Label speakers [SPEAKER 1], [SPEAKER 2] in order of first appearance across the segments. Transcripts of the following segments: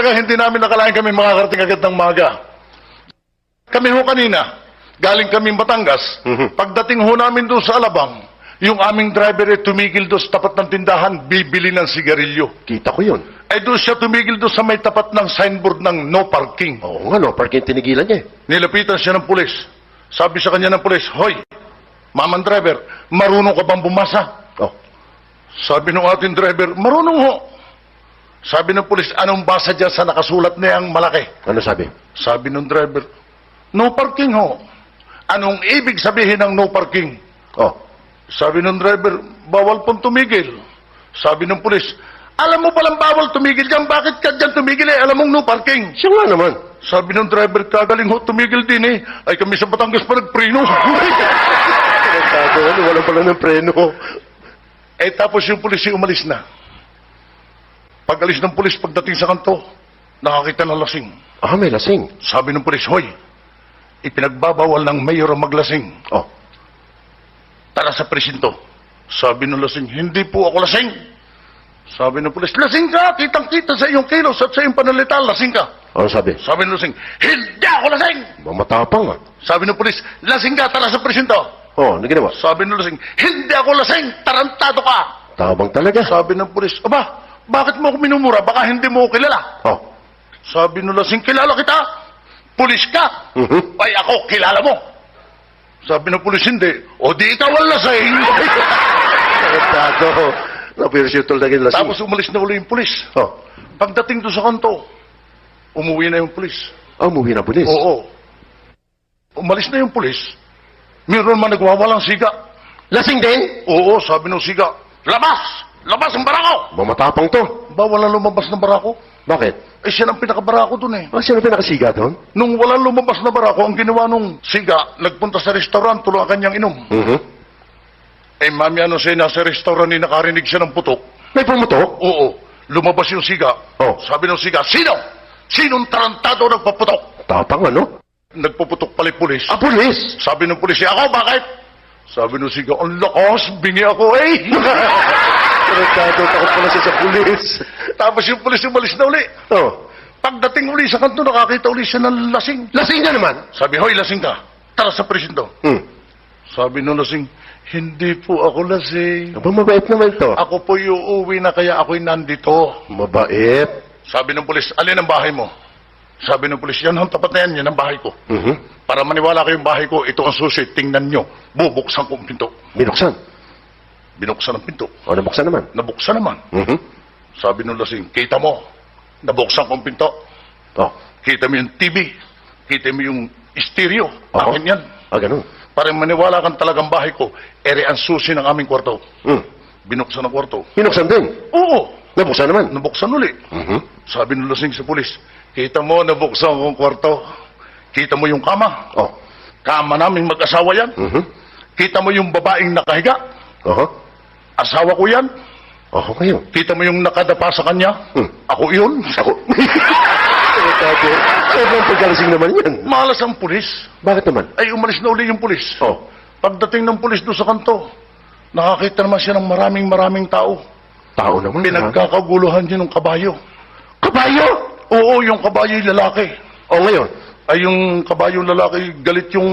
[SPEAKER 1] talaga hindi namin nakalain kami makakarating agad ng maga. Kami ho kanina, galing kami Batangas. Pagdating ho namin doon sa Alabang, yung aming driver ay tumigil doon sa tapat ng tindahan, bibili ng sigarilyo.
[SPEAKER 2] Kita ko yun.
[SPEAKER 1] Ay doon siya tumigil doon sa may tapat ng signboard ng no parking.
[SPEAKER 2] Oo nga, no, parking tinigilan niya eh.
[SPEAKER 1] Nilapitan siya ng pulis. Sabi sa kanya ng pulis, "Hoy, mamang driver, marunong ka bang bumasa?"
[SPEAKER 2] Oh,
[SPEAKER 1] Sabi ng ating driver, "Marunong ho." Sabi ng pulis, "Anong basa dyan sa nakasulat na yung malaki?"
[SPEAKER 2] ano sabi?
[SPEAKER 1] Sabi ng driver, "No parking ho." Anong ibig sabihin ng no parking?
[SPEAKER 2] Oh,
[SPEAKER 1] Sabi ng driver, "Bawal pong tumigil." Sabi ng pulis, "Alam mo palang bawal tumigil dyan, bakit ka dyan tumigil eh? Alam mong no parking."
[SPEAKER 2] siya nga naman.
[SPEAKER 1] Sabi ng driver, "Kagaling ho, tumigil din eh. Ay kami sa Batangas pa nagpreno."
[SPEAKER 2] Tarantado, ano, wala pala ng preno.
[SPEAKER 1] Eh tapos yung pulis umalis na. Pag alis ng pulis, pagdating sa kanto, nakakita ng lasing.
[SPEAKER 2] Ah, may lasing.
[SPEAKER 1] Sabi ng pulis, "Hoy, ipinagbabawal ng mayor ang maglasing.
[SPEAKER 2] Oh,
[SPEAKER 1] Tara sa presinto." Sabi ng lasing, "Hindi po ako lasing." Sabi ng pulis, "Lasing ka, kitang-kita sa iyong kilos at sa iyong panalita, lasing ka."
[SPEAKER 2] ano sabi?
[SPEAKER 1] Sabi ng lasing, "Hindi ako lasing."
[SPEAKER 2] Matapang ah.
[SPEAKER 1] Sabi ng pulis, "Lasing ka, tara sa presinto."
[SPEAKER 2] Oh, ano ginawa?
[SPEAKER 1] Sabi ng lasing, "Hindi ako lasing, tarantado ka."
[SPEAKER 2] Tabang talaga.
[SPEAKER 1] Sabi ng pulis, "Aba, bakit mo ako minumura? Baka hindi mo ako kilala."
[SPEAKER 2] Oh,
[SPEAKER 1] Sabi ng lasing, "Kilala kita. Pulis ka." "Ay ako, kilala mo." Sabi ng pulis, "Hindi." "O di ikaw ang lasing."
[SPEAKER 2] tarantado. Napirsyutol na yung lasing.
[SPEAKER 1] Tapos umalis na uli yung pulis.
[SPEAKER 2] Oh,
[SPEAKER 1] Pagdating doon sa kanto, umuwi na yung pulis.
[SPEAKER 2] umuwi na pulis.
[SPEAKER 1] Oo. Umalis na yung pulis. Meron man nagwawalang siga.
[SPEAKER 2] Lasing din?
[SPEAKER 1] Oo, sabi ng siga, "Labas! Labas ang barako!"
[SPEAKER 2] Matapang to.
[SPEAKER 1] Bawal na lumabas ng barako.
[SPEAKER 2] Bakit?
[SPEAKER 1] Eh siya ang pinakabarako doon eh.
[SPEAKER 2] Ah, sino pinakasiga doon?
[SPEAKER 1] Nung walang lumabas na barako, ang ginawa nung siga, nagpunta sa restaurant, tuloy ang kanyang inom. Eh mami, ano siya, nasa restaurant ni nakarinig siya ng putok.
[SPEAKER 2] May pumutok?
[SPEAKER 1] Oo, lumabas yung siga.
[SPEAKER 2] Oh.
[SPEAKER 1] Sabi ng siga, "Sino? Sinong tarantado nagpaputok?"
[SPEAKER 2] Tapang ano?
[SPEAKER 1] Nagpuputok pala yung pulis.
[SPEAKER 2] Ah, pulis!
[SPEAKER 1] Sabi ng pulis, "Ako, bakit?" Sabi ng siga, "Ang lakas, bingi ako eh."
[SPEAKER 2] Tarantado, takot pala siya sa pulis.
[SPEAKER 1] Tapos yung pulis umalis na uli.
[SPEAKER 2] Oh,
[SPEAKER 1] Pagdating uli sa kanto, nakakita uli siya ng lasing.
[SPEAKER 2] lasing na naman.
[SPEAKER 1] Sabi, "Hoy, lasing ka. Tara sa presinto." Sabi ng lasing, "Hindi po ako lasing.
[SPEAKER 2] Aba, mabait naman to.
[SPEAKER 1] Ako po uuwi na kaya ako'y nandito."
[SPEAKER 2] Mabait.
[SPEAKER 1] Sabi ng pulis, "Alin ang bahay mo?" Sabi ng pulis, "Yan, tapat na yan ang bahay ko. Para maniwala kayong bahay ko, ito ang susi, tingnan nyo. Bubuksan ko ang pinto."
[SPEAKER 2] Binuksan.
[SPEAKER 1] Binuksan ang pinto.
[SPEAKER 2] O, nabuksan naman.
[SPEAKER 1] Nabuksan naman. Sabi ng lasing, "Kita mo, nabuksan ko ang pinto.
[SPEAKER 2] Oh,
[SPEAKER 1] Kita mo yung TV. Kita mo yung stereo.
[SPEAKER 2] Oo.
[SPEAKER 1] Akin yan.
[SPEAKER 2] ah, ganun.
[SPEAKER 1] Para maniwala kang talagang bahay ko, ere ang susi ng aming kwarto." Binuksan ang kwarto.
[SPEAKER 2] Binuksan din.
[SPEAKER 1] Oo,
[SPEAKER 2] Nabuksan naman.
[SPEAKER 1] nabuksan uli. Sabi ng lasing sa pulis, "Kita mo, nabuksan ko ang kwarto. Kita mo yung kama.
[SPEAKER 2] Oh,
[SPEAKER 1] Kama naming mag-asawa yan. Kita mo yung babaeng nakahiga.
[SPEAKER 2] oho.
[SPEAKER 1] Asawa ko yan.
[SPEAKER 2] Oho kayo.
[SPEAKER 1] Kita mo yung nakadapa sa kanya. Ako yun."
[SPEAKER 2] Ako. Tarantado. Sobrang pagkalasing naman yan.
[SPEAKER 1] Malas ang pulis.
[SPEAKER 2] Bakit naman?
[SPEAKER 1] Ay, umalis na uli yung pulis.
[SPEAKER 2] Oh,
[SPEAKER 1] Pagdating ng pulis doon sa kanto, nakakita naman siya ng maraming tao.
[SPEAKER 2] tao naman. ha?
[SPEAKER 1] Pinagkakaguluhan niya ng kabayo.
[SPEAKER 2] Kabayo!
[SPEAKER 1] Oo, yung kabayo yung lalaki.
[SPEAKER 2] O, ngayon.
[SPEAKER 1] Ay, yung kabayo lalaki, galit yung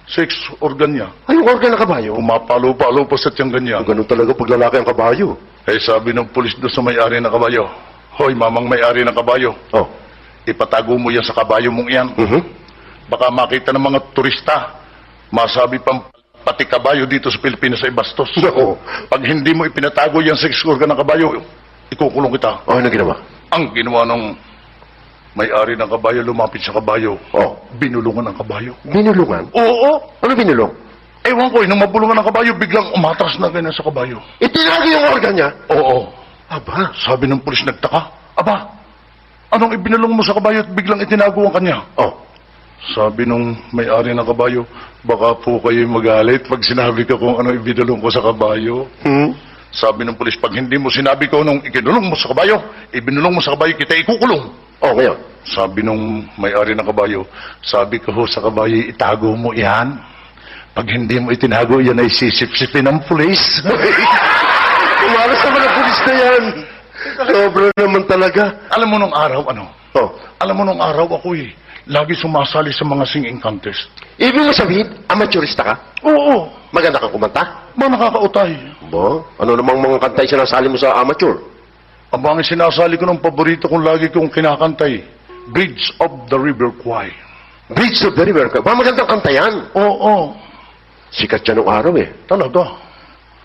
[SPEAKER 1] sex organ niya.
[SPEAKER 2] Ay, yung organ ng kabayo.
[SPEAKER 1] Pumapalo-palo pa sa tiyang ganyan.
[SPEAKER 2] Ganun talaga pag lalaki ang kabayo.
[SPEAKER 1] Eh, sabi ng pulis doon sa may-ari ng kabayo, "Hoy, mamang may-ari ng kabayo,
[SPEAKER 2] Oh,
[SPEAKER 1] ipatago mo yan sa kabayo mong iyan. Baka makita ng mga turista, masabi pang pati kabayo dito sa Pilipinas ay bastos.
[SPEAKER 2] Oo.
[SPEAKER 1] Pag hindi mo ipinatago yan sex organ ng kabayo, ikukulong kita."
[SPEAKER 2] Oh, ano ginawa?
[SPEAKER 1] Ang ginawa ng may-ari ng kabayo, lumapit sa kabayo.
[SPEAKER 2] Oh,
[SPEAKER 1] Binulungan ang kabayo.
[SPEAKER 2] binulungan?
[SPEAKER 1] Oo.
[SPEAKER 2] Ano binulong?
[SPEAKER 1] Ewan ko, nung mabulungan ng kabayo, biglang umatras na ganyan sa kabayo.
[SPEAKER 2] Itinagi yung organ niya?
[SPEAKER 1] Oo.
[SPEAKER 2] Aba,
[SPEAKER 1] Sabi ng pulis, nagtaka, "Aba, anong ibinulong mo sa kabayo at biglang itinago ang kanya?"
[SPEAKER 2] oh,
[SPEAKER 1] Sabi nung may-ari ng kabayo, "Baka po kayo magalit pag sinabi ko kung ano ibinulong ko sa kabayo." Sabi ng pulis, "Pag hindi mo sinabi ko nung ikinulong mo sa kabayo, ibinulong mo sa kabayo, kita ikukulong."
[SPEAKER 2] oh, ngayon.
[SPEAKER 1] Sabi nung may-ari ng kabayo, "Sabi ko ho sa kabayo, itago mo yan. Pag hindi mo itinago, yan ay sisip-sipin ng pulis."
[SPEAKER 2] Umalas naman ang pulis na yan. Sobra naman talaga.
[SPEAKER 1] Alam mo nung araw, ano?
[SPEAKER 2] Oh.
[SPEAKER 1] Alam mo, nung araw ako'y lagi sumasali sa mga singing contest.
[SPEAKER 2] Ibig mo sabihin, amateurista ka?
[SPEAKER 1] Oo,
[SPEAKER 2] Maganda kang kumanta?
[SPEAKER 1] ba nakakautay?
[SPEAKER 2] Bo? Ano namang mga kanta yung sinasali mo sa amateur?
[SPEAKER 1] Aba, ang sinasali ko ng paborito kong lagi kong kinakantay, Bridge of the River Kwai.
[SPEAKER 2] Bridge of the River. Ba, magandang kanta yan.
[SPEAKER 1] Oo,
[SPEAKER 2] Sikat siya nung araw eh.
[SPEAKER 1] talaga.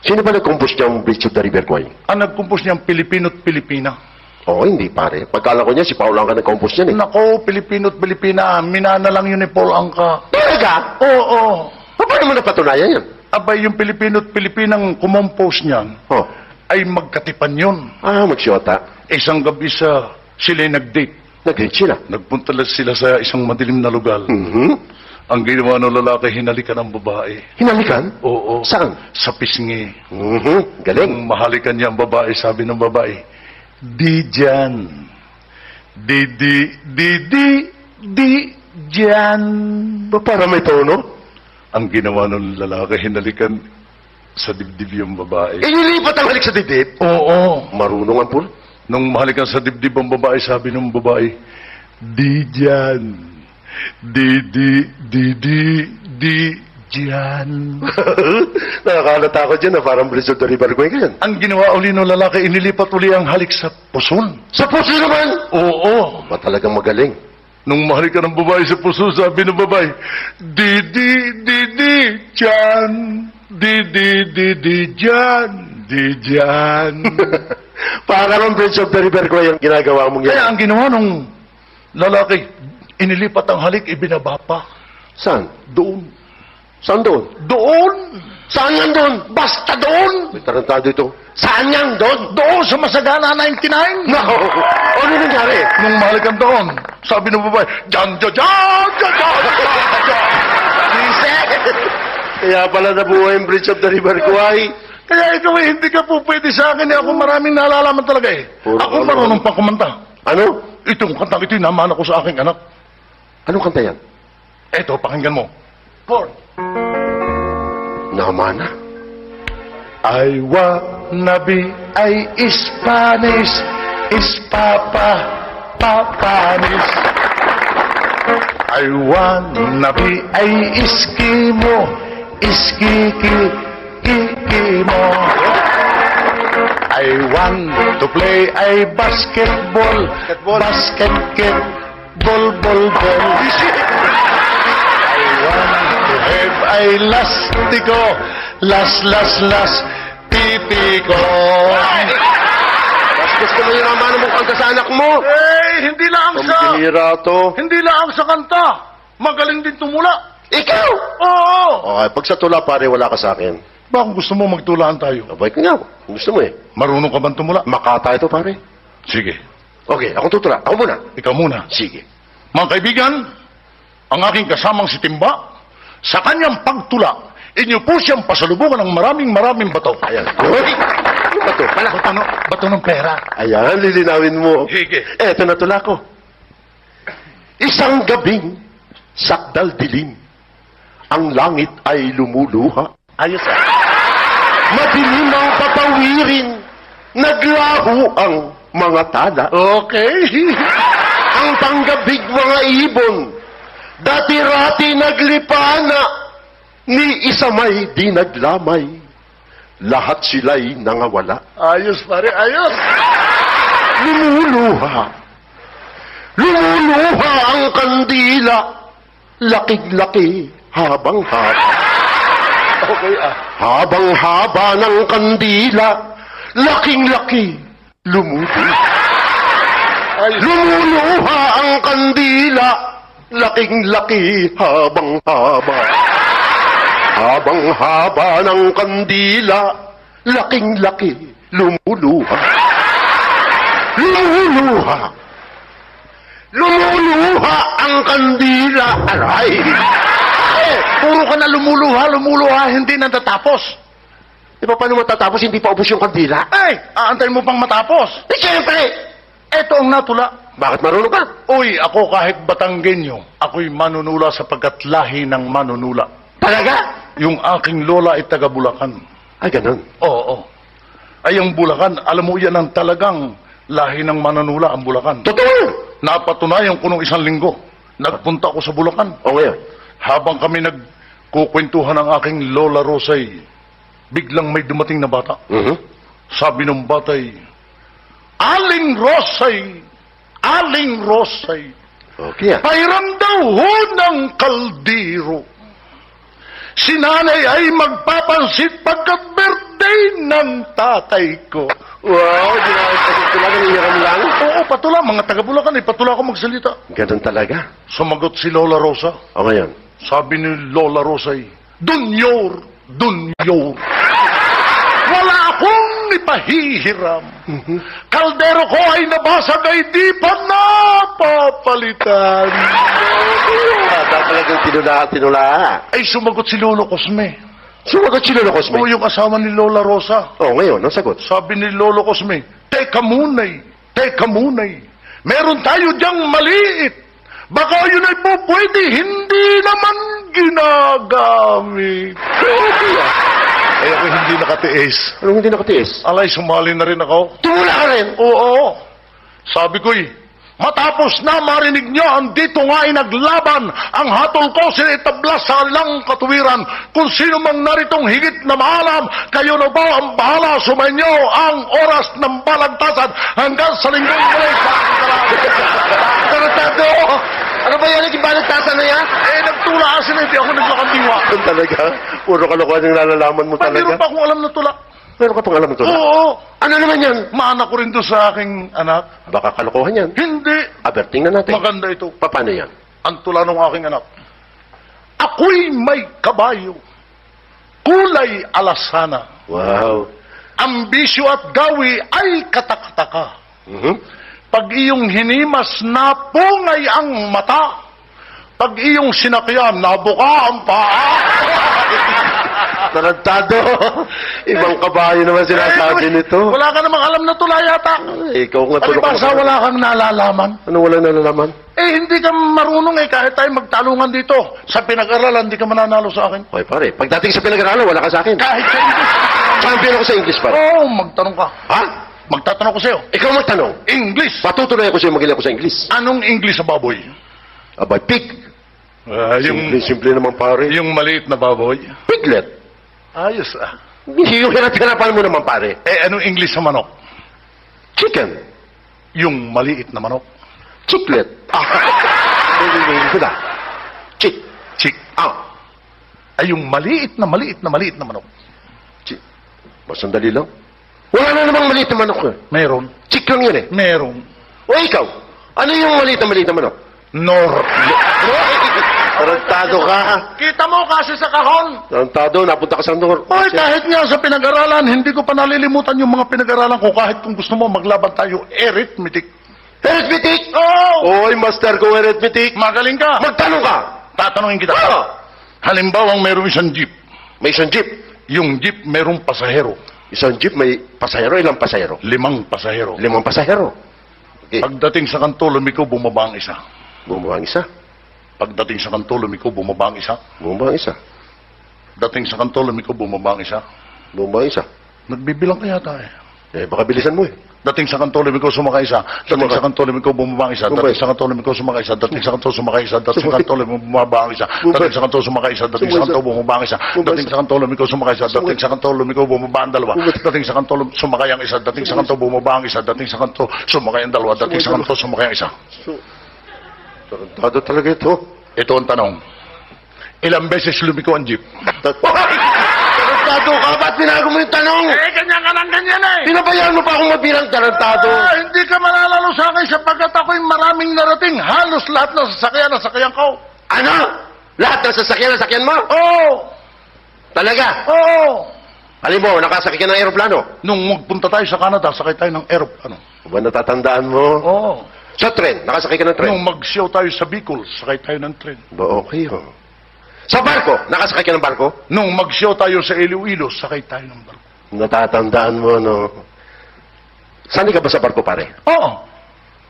[SPEAKER 2] Sino ba nag-compose niyang Bridge of the River Kwai?
[SPEAKER 1] Ang nagkumpos niyang Pilipino't Pilipina.
[SPEAKER 2] Oo, hindi pare. Pagkala ko niya, si Paolo ang nag-compose niyan eh.
[SPEAKER 1] Nako, Pilipino't Pilipina, minana lang yun ni Paul Angka.
[SPEAKER 2] Talaga?
[SPEAKER 1] Oo,
[SPEAKER 2] Paano mo napatunayan yan?
[SPEAKER 1] abay yung Pilipino't Pilipinang kumompose niyan,
[SPEAKER 2] Oh.
[SPEAKER 1] ay magkatipan yun.
[SPEAKER 2] Magsyota.
[SPEAKER 1] Isang gabi sila'y nag-date.
[SPEAKER 2] Nag-hit sila.
[SPEAKER 1] Nagpunta lang sila sa isang madilim na lugar.
[SPEAKER 2] Mhm.
[SPEAKER 1] Ang ginawa ng lalaki, hinalikan ng babae.
[SPEAKER 2] Hinalikan?
[SPEAKER 1] Oo.
[SPEAKER 2] Saan?
[SPEAKER 1] Sa pisngi.
[SPEAKER 2] Mhm. Galing.
[SPEAKER 1] Nung mahalikan niya ang babae, sabi ng babae, di dyan. Di dyan.
[SPEAKER 2] Para may tono?
[SPEAKER 1] Ang ginawa ng lalaki, hinalikan sa dibdib yung babae.
[SPEAKER 2] Inilipat ang halik sa dibdib?
[SPEAKER 1] Oo.
[SPEAKER 2] Marunong ang pul.
[SPEAKER 1] Nung mahalikan sa dibdib ang babae, sabi ng babae, di dyan. Di dyan.
[SPEAKER 2] Nakakalata ako dyan na parang Bridge of the River Kwai ka yan.
[SPEAKER 1] Ang ginawa uli ng lalaki, inilipat uli ang halik sa puson.
[SPEAKER 2] Sa puso naman!
[SPEAKER 1] Oo.
[SPEAKER 2] Ba talagang magaling?
[SPEAKER 1] Nung mahalikan ng babae sa puso, sabi ng babae, di dyan. Di dyan.
[SPEAKER 2] Parang ang Bridge of the River Kwai ang ginagawa mong yan.
[SPEAKER 1] Kaya ang ginawa nung lalaki, inilipat ang halik, ibinaba pa.
[SPEAKER 2] Saan?
[SPEAKER 1] Doon.
[SPEAKER 2] Saan doon?
[SPEAKER 1] Doon!
[SPEAKER 2] Saan yan doon?
[SPEAKER 1] Basta doon!
[SPEAKER 2] May tarantado ito. Saan yan doon?
[SPEAKER 1] Doon sa Masagana 99!
[SPEAKER 2] Nako! Ano nangyari?
[SPEAKER 1] Nung mahalikan doon, sabi ng babae, Jan!
[SPEAKER 2] Kaya pala nabuhay ang Bridge of the River Kwai.
[SPEAKER 1] Kaya ikaw eh, hindi ka po pwede sa akin eh. Ako maraming nalalaman talaga eh.
[SPEAKER 2] Puro
[SPEAKER 1] Ako
[SPEAKER 2] ano,
[SPEAKER 1] marunong pang kumanta.
[SPEAKER 2] Ano?
[SPEAKER 1] Itong kantang ito'y namana ko sa aking anak.
[SPEAKER 2] Anong kanta yan?
[SPEAKER 1] Eto, pakinggan mo. Four.
[SPEAKER 2] Namana.
[SPEAKER 1] I wanna be ay Spanish, Papanis. I wanna be ay Eskimo, Kikimo. I want to play ay basketball, ball. I want to have ay lastiko, titiko.
[SPEAKER 2] Mas gusto mo yung namana mong kanta sa anak mo.
[SPEAKER 1] Hindi lang
[SPEAKER 2] Pambihira to.
[SPEAKER 1] Hindi lang sa kanta. Magaling din tumula.
[SPEAKER 2] Ikaw!
[SPEAKER 1] Oo.
[SPEAKER 2] Okay, pag sa tula pare, wala ka sa akin.
[SPEAKER 1] Baka gusto mo magtulaan tayo.
[SPEAKER 2] Abay ka nga. Gusto mo eh.
[SPEAKER 1] Marunong ka bang tumula?
[SPEAKER 2] Makata ito pare.
[SPEAKER 1] Sige,
[SPEAKER 2] Okay, akong tutula. Ako muna.
[SPEAKER 1] ikaw muna.
[SPEAKER 2] Sige.
[SPEAKER 1] Mga kaibigan, ang aking kasamang si Timba, sa kanyang pagtula, inyo po siyang pasalubungan ng maraming bato.
[SPEAKER 2] Ayan. Hoy! Ano ba to? Pala.
[SPEAKER 1] Bato ng pera.
[SPEAKER 2] Ayan, lilinawin mo.
[SPEAKER 1] Sige.
[SPEAKER 2] Eto na tula ko. Isang gabing sakdal dilim, ang langit ay lumuluha. Ayos ah. Madilim ang patawirin, naglaho ang mga tala.
[SPEAKER 1] Okay.
[SPEAKER 2] Ang panggabig mga ibon, dati-rati naglipana, ni isa may di naglamay. Lahat sila'y nangawala.
[SPEAKER 1] Ayos pare, ayos.
[SPEAKER 2] Lumuluha ang kandila, laking-laki habang haba.
[SPEAKER 1] Okay ah.
[SPEAKER 2] Habang haba ng kandila, laking-laki, lumuluha. Lumuluha ang kandila, laking-laki habang haba. Habang haba ng kandila, laking-laki, lumuluha. Lumuluha ang kandila, aray.
[SPEAKER 1] Puro ka na lumuluha, hindi natatapos.
[SPEAKER 2] Di ba paano matatapos, hindi pa ubos yung kandila?
[SPEAKER 1] Ay, aantay mo pang matapos.
[SPEAKER 2] Eh, siyempre!
[SPEAKER 1] Eto ang natula.
[SPEAKER 2] Bakit marunong ka?
[SPEAKER 1] Uy, ako kahit Batanggenyo, ako'y manunula sapagkat lahi ng manunula.
[SPEAKER 2] Talaga?
[SPEAKER 1] Yung aking lola ay taga Bulacan.
[SPEAKER 2] Ay, ganun.
[SPEAKER 1] Oo. Ay, ang Bulacan, alam mo yan ang talagang Lahi ng mananula ang Bulacan.
[SPEAKER 2] Totoo yun.
[SPEAKER 1] Napatunayan ko nung 1 linggo. Nagpunta ako sa Bulacan.
[SPEAKER 2] O ngayon?
[SPEAKER 1] Habang kami nagkukwentuhan ng aking Lola Rosay, biglang may dumating na bata.
[SPEAKER 2] Mhm.
[SPEAKER 1] Sabi ng batay, Aling Rosay! Aling Rosay!
[SPEAKER 2] Okay ah.
[SPEAKER 1] Pairam daw ho ng kaldero. Si nanay ay magpapansit pagkat birthday ng tatay ko.
[SPEAKER 2] Wow, talaga nangyayam lang.
[SPEAKER 1] Oo, patula. Mga taga-Bulacan, patula ako magsalita.
[SPEAKER 2] Ganun talaga.
[SPEAKER 1] Sumagot si Lola Rosa.
[SPEAKER 2] O ngayon?
[SPEAKER 1] Sabi ni Lola Rosa, Dunyor, Dunyor. Wala akong ipahihiram. Kaldero ko ay nabasag ay di pa napapalitan.
[SPEAKER 2] Talagang tinula.
[SPEAKER 1] Ay sumagot si Lolo Cosme.
[SPEAKER 2] Sumagot si Lolo Cosme.
[SPEAKER 1] O yung asawa ni Lola Rosa.
[SPEAKER 2] O ngayon, ang sagot?
[SPEAKER 1] Sabi ni Lolo Cosme, teka munay. Meron tayo diyang maliit. Baka yun ay po pwede, hindi naman ginagamit.
[SPEAKER 2] Okay ah.
[SPEAKER 1] Ay ako hindi nakatiis.
[SPEAKER 2] Anong hindi nakatiis?
[SPEAKER 1] Alay, sumali na rin ako.
[SPEAKER 2] Tumula ka rin.
[SPEAKER 1] Oo. Sabi ko matapos na marinig niyo, andito nga ay naglaban. Ang hatol ko sinitablas sa kanilang katuwiran. Kung sino mang naritong higit na maalam, kayo na ba ang bahala sumainyo ang oras ng balagtasan hanggang sa linggong muli sa aking
[SPEAKER 2] Tarantado! Ano ba yan? Naging balagtasan na yan?
[SPEAKER 1] nagtula kasi na hindi ako naglakandiwa.
[SPEAKER 2] Ganun talaga? Puro kalokohan yung nalalaman mo
[SPEAKER 1] Meron
[SPEAKER 2] talaga.
[SPEAKER 1] pa akong alam na tula.
[SPEAKER 2] Meron ka pang alam ito na?
[SPEAKER 1] Oo.
[SPEAKER 2] Ano naman yan?
[SPEAKER 1] Maanak ko rin doon sa aking anak.
[SPEAKER 2] Baka kalokohan yan.
[SPEAKER 1] Hindi.
[SPEAKER 2] Aber, tingnan natin.
[SPEAKER 1] Maganda ito.
[SPEAKER 2] Paano yan?
[SPEAKER 1] Ang tula ng aking anak. Ako'y may kabayo. Kulay alasana.
[SPEAKER 2] Wow.
[SPEAKER 1] Ambisyo at gawi ay katakataka.
[SPEAKER 2] Mhm.
[SPEAKER 1] Pag iyong hinimas na pungay ang mata. Pag iyong sinakyan, nabuka ang paa.
[SPEAKER 2] Tarantado! Ibang kabayo naman sinasabi nito.
[SPEAKER 1] Wala ka namang alam na tula yata.
[SPEAKER 2] Ikaw nga tulog
[SPEAKER 1] Palibasa wala kang nalalaman.
[SPEAKER 2] Ano wala nalalaman?
[SPEAKER 1] Hindi ka marunong kahit tayo magtalungan dito. Sa pinag-aralan, hindi ka mananalo sa akin.
[SPEAKER 2] Okay pare, pagdating sa pinag-aralan, wala ka sa akin.
[SPEAKER 1] Kahit sa English.
[SPEAKER 2] Champion ako sa English pare.
[SPEAKER 1] Oo, magtanong ka.
[SPEAKER 2] Ha?
[SPEAKER 1] Magtatanong ko sa'yo.
[SPEAKER 2] Ikaw magtanong.
[SPEAKER 1] English.
[SPEAKER 2] Patutunayan ko sa'yo magaling ako sa English.
[SPEAKER 1] Anong English sa baboy?
[SPEAKER 2] Abay, pig. Simple naman pare.
[SPEAKER 1] Yung maliit na baboy.
[SPEAKER 2] Piglet.
[SPEAKER 1] Ayos ah.
[SPEAKER 2] Yung hirap-hirapan mo naman pare.
[SPEAKER 1] Anong English sa manok?
[SPEAKER 2] Chicken.
[SPEAKER 1] Yung maliit na manok.
[SPEAKER 2] Chiclet. Ito na. Chick.
[SPEAKER 1] Chick. Ay, yung maliit na manok.
[SPEAKER 2] Chick. Sandali lang. Wala na namang maliit na manok eh.
[SPEAKER 1] Meron.
[SPEAKER 2] Chick lang yun eh.
[SPEAKER 1] Meron.
[SPEAKER 2] O ikaw, ano yung maliit na manok?
[SPEAKER 1] Nor.
[SPEAKER 2] Tarantado ka.
[SPEAKER 1] Kita mo kasi sa kahon.
[SPEAKER 2] Tarantado, napunta ka sa Nor.
[SPEAKER 1] Oy, kahit nga sa pinag-aralan, hindi ko pa nalilimutan yung mga pinag-aralan ko. Kahit kung gusto mo, maglaban tayo. Arithmetic.
[SPEAKER 2] Arithmetic?
[SPEAKER 1] Oh!
[SPEAKER 2] Oy, master ko arithmetic.
[SPEAKER 1] Magaling ka.
[SPEAKER 2] Magtanong ka.
[SPEAKER 1] Tatanungin kita.
[SPEAKER 2] Ah!
[SPEAKER 1] Halimbawa, mayroong isang jeep.
[SPEAKER 2] May isang jeep.
[SPEAKER 1] Yung jeep, mayroong pasahero.
[SPEAKER 2] Isang jeep, may pasahero, ilang pasahero?
[SPEAKER 1] 5 pasahero.
[SPEAKER 2] 5 pasahero. Okay.
[SPEAKER 1] Pagdating sa kanto, lumiko, bumaba ang isa.
[SPEAKER 2] Bumaba ang isa.
[SPEAKER 1] Pagdating sa kanto, lumiko, bumaba ang isa.
[SPEAKER 2] Bumaba ang isa.
[SPEAKER 1] Dating sa kanto, lumiko, bumaba ang isa.
[SPEAKER 2] Bumaba ang isa.
[SPEAKER 1] Nagbibilang ka yata eh.
[SPEAKER 2] Baka bilisan mo eh.
[SPEAKER 1] Dating sa kanto, lumiko, sumakay isa. Dating
[SPEAKER 2] Sumakay.
[SPEAKER 1] sa kanto, lumiko, bumaba ang isa.
[SPEAKER 2] Bumaba.
[SPEAKER 1] Dating sa kanto, lumiko, sumakay isa. Dating sa kanto, sumakay isa. Dating sa
[SPEAKER 2] Sumakay.
[SPEAKER 1] kanto, lumiko, bumaba ang isa.
[SPEAKER 2] Bumaba.
[SPEAKER 1] Dating sa kanto, sumakay isa. Dating sa kanto, bumaba ang isa.
[SPEAKER 2] Bumaba.
[SPEAKER 1] Dating sa kanto, lumiko, sumakay isa. Dating sa kanto, lumiko, bumaba ang dalawa.
[SPEAKER 2] Bumaba.
[SPEAKER 1] Dating sa kanto, sumakay ang isa. Dating sa kanto, bumaba ang isa. Dating sa kanto, sumakay ang dalawa. Dating sa kanto, sumakay ang isa.
[SPEAKER 2] Tarantado talaga ito.
[SPEAKER 1] Ito ang tanong. Ilang beses lumiko ang jeep?
[SPEAKER 2] Tarantado ka? Ba't binago mo yung tanong?
[SPEAKER 1] Ganyan ka lang ganyan eh.
[SPEAKER 2] Pinabayaan mo pa akong mabilang tarantado.
[SPEAKER 1] Hindi ka mananalo sa akin sapagkat ako'y maraming narating. Halos lahat ng sasakyan ko.
[SPEAKER 2] Ano? Lahat ng sasakyan mo?
[SPEAKER 1] Oo!
[SPEAKER 2] Talaga?
[SPEAKER 1] Oo!
[SPEAKER 2] Halimbawa, nakasakay ka ng aeroplano.
[SPEAKER 1] Nung magpunta tayo sa Canada, sakay tayo ng aeroplano.
[SPEAKER 2] Ba natatandaan mo?
[SPEAKER 1] Oo.
[SPEAKER 2] Sa tren, nakasakay ka ng tren.
[SPEAKER 1] Nung mag-show tayo sa Bicol, sakay tayo ng tren.
[SPEAKER 2] Ba okay ho. Sa barko, nakasakay ka ng barko?
[SPEAKER 1] Nung mag-show tayo sa Iloilo, sakay tayo ng barko.
[SPEAKER 2] Natatandaan mo, no? Saan ka ba sa barko, pare?
[SPEAKER 1] Oo.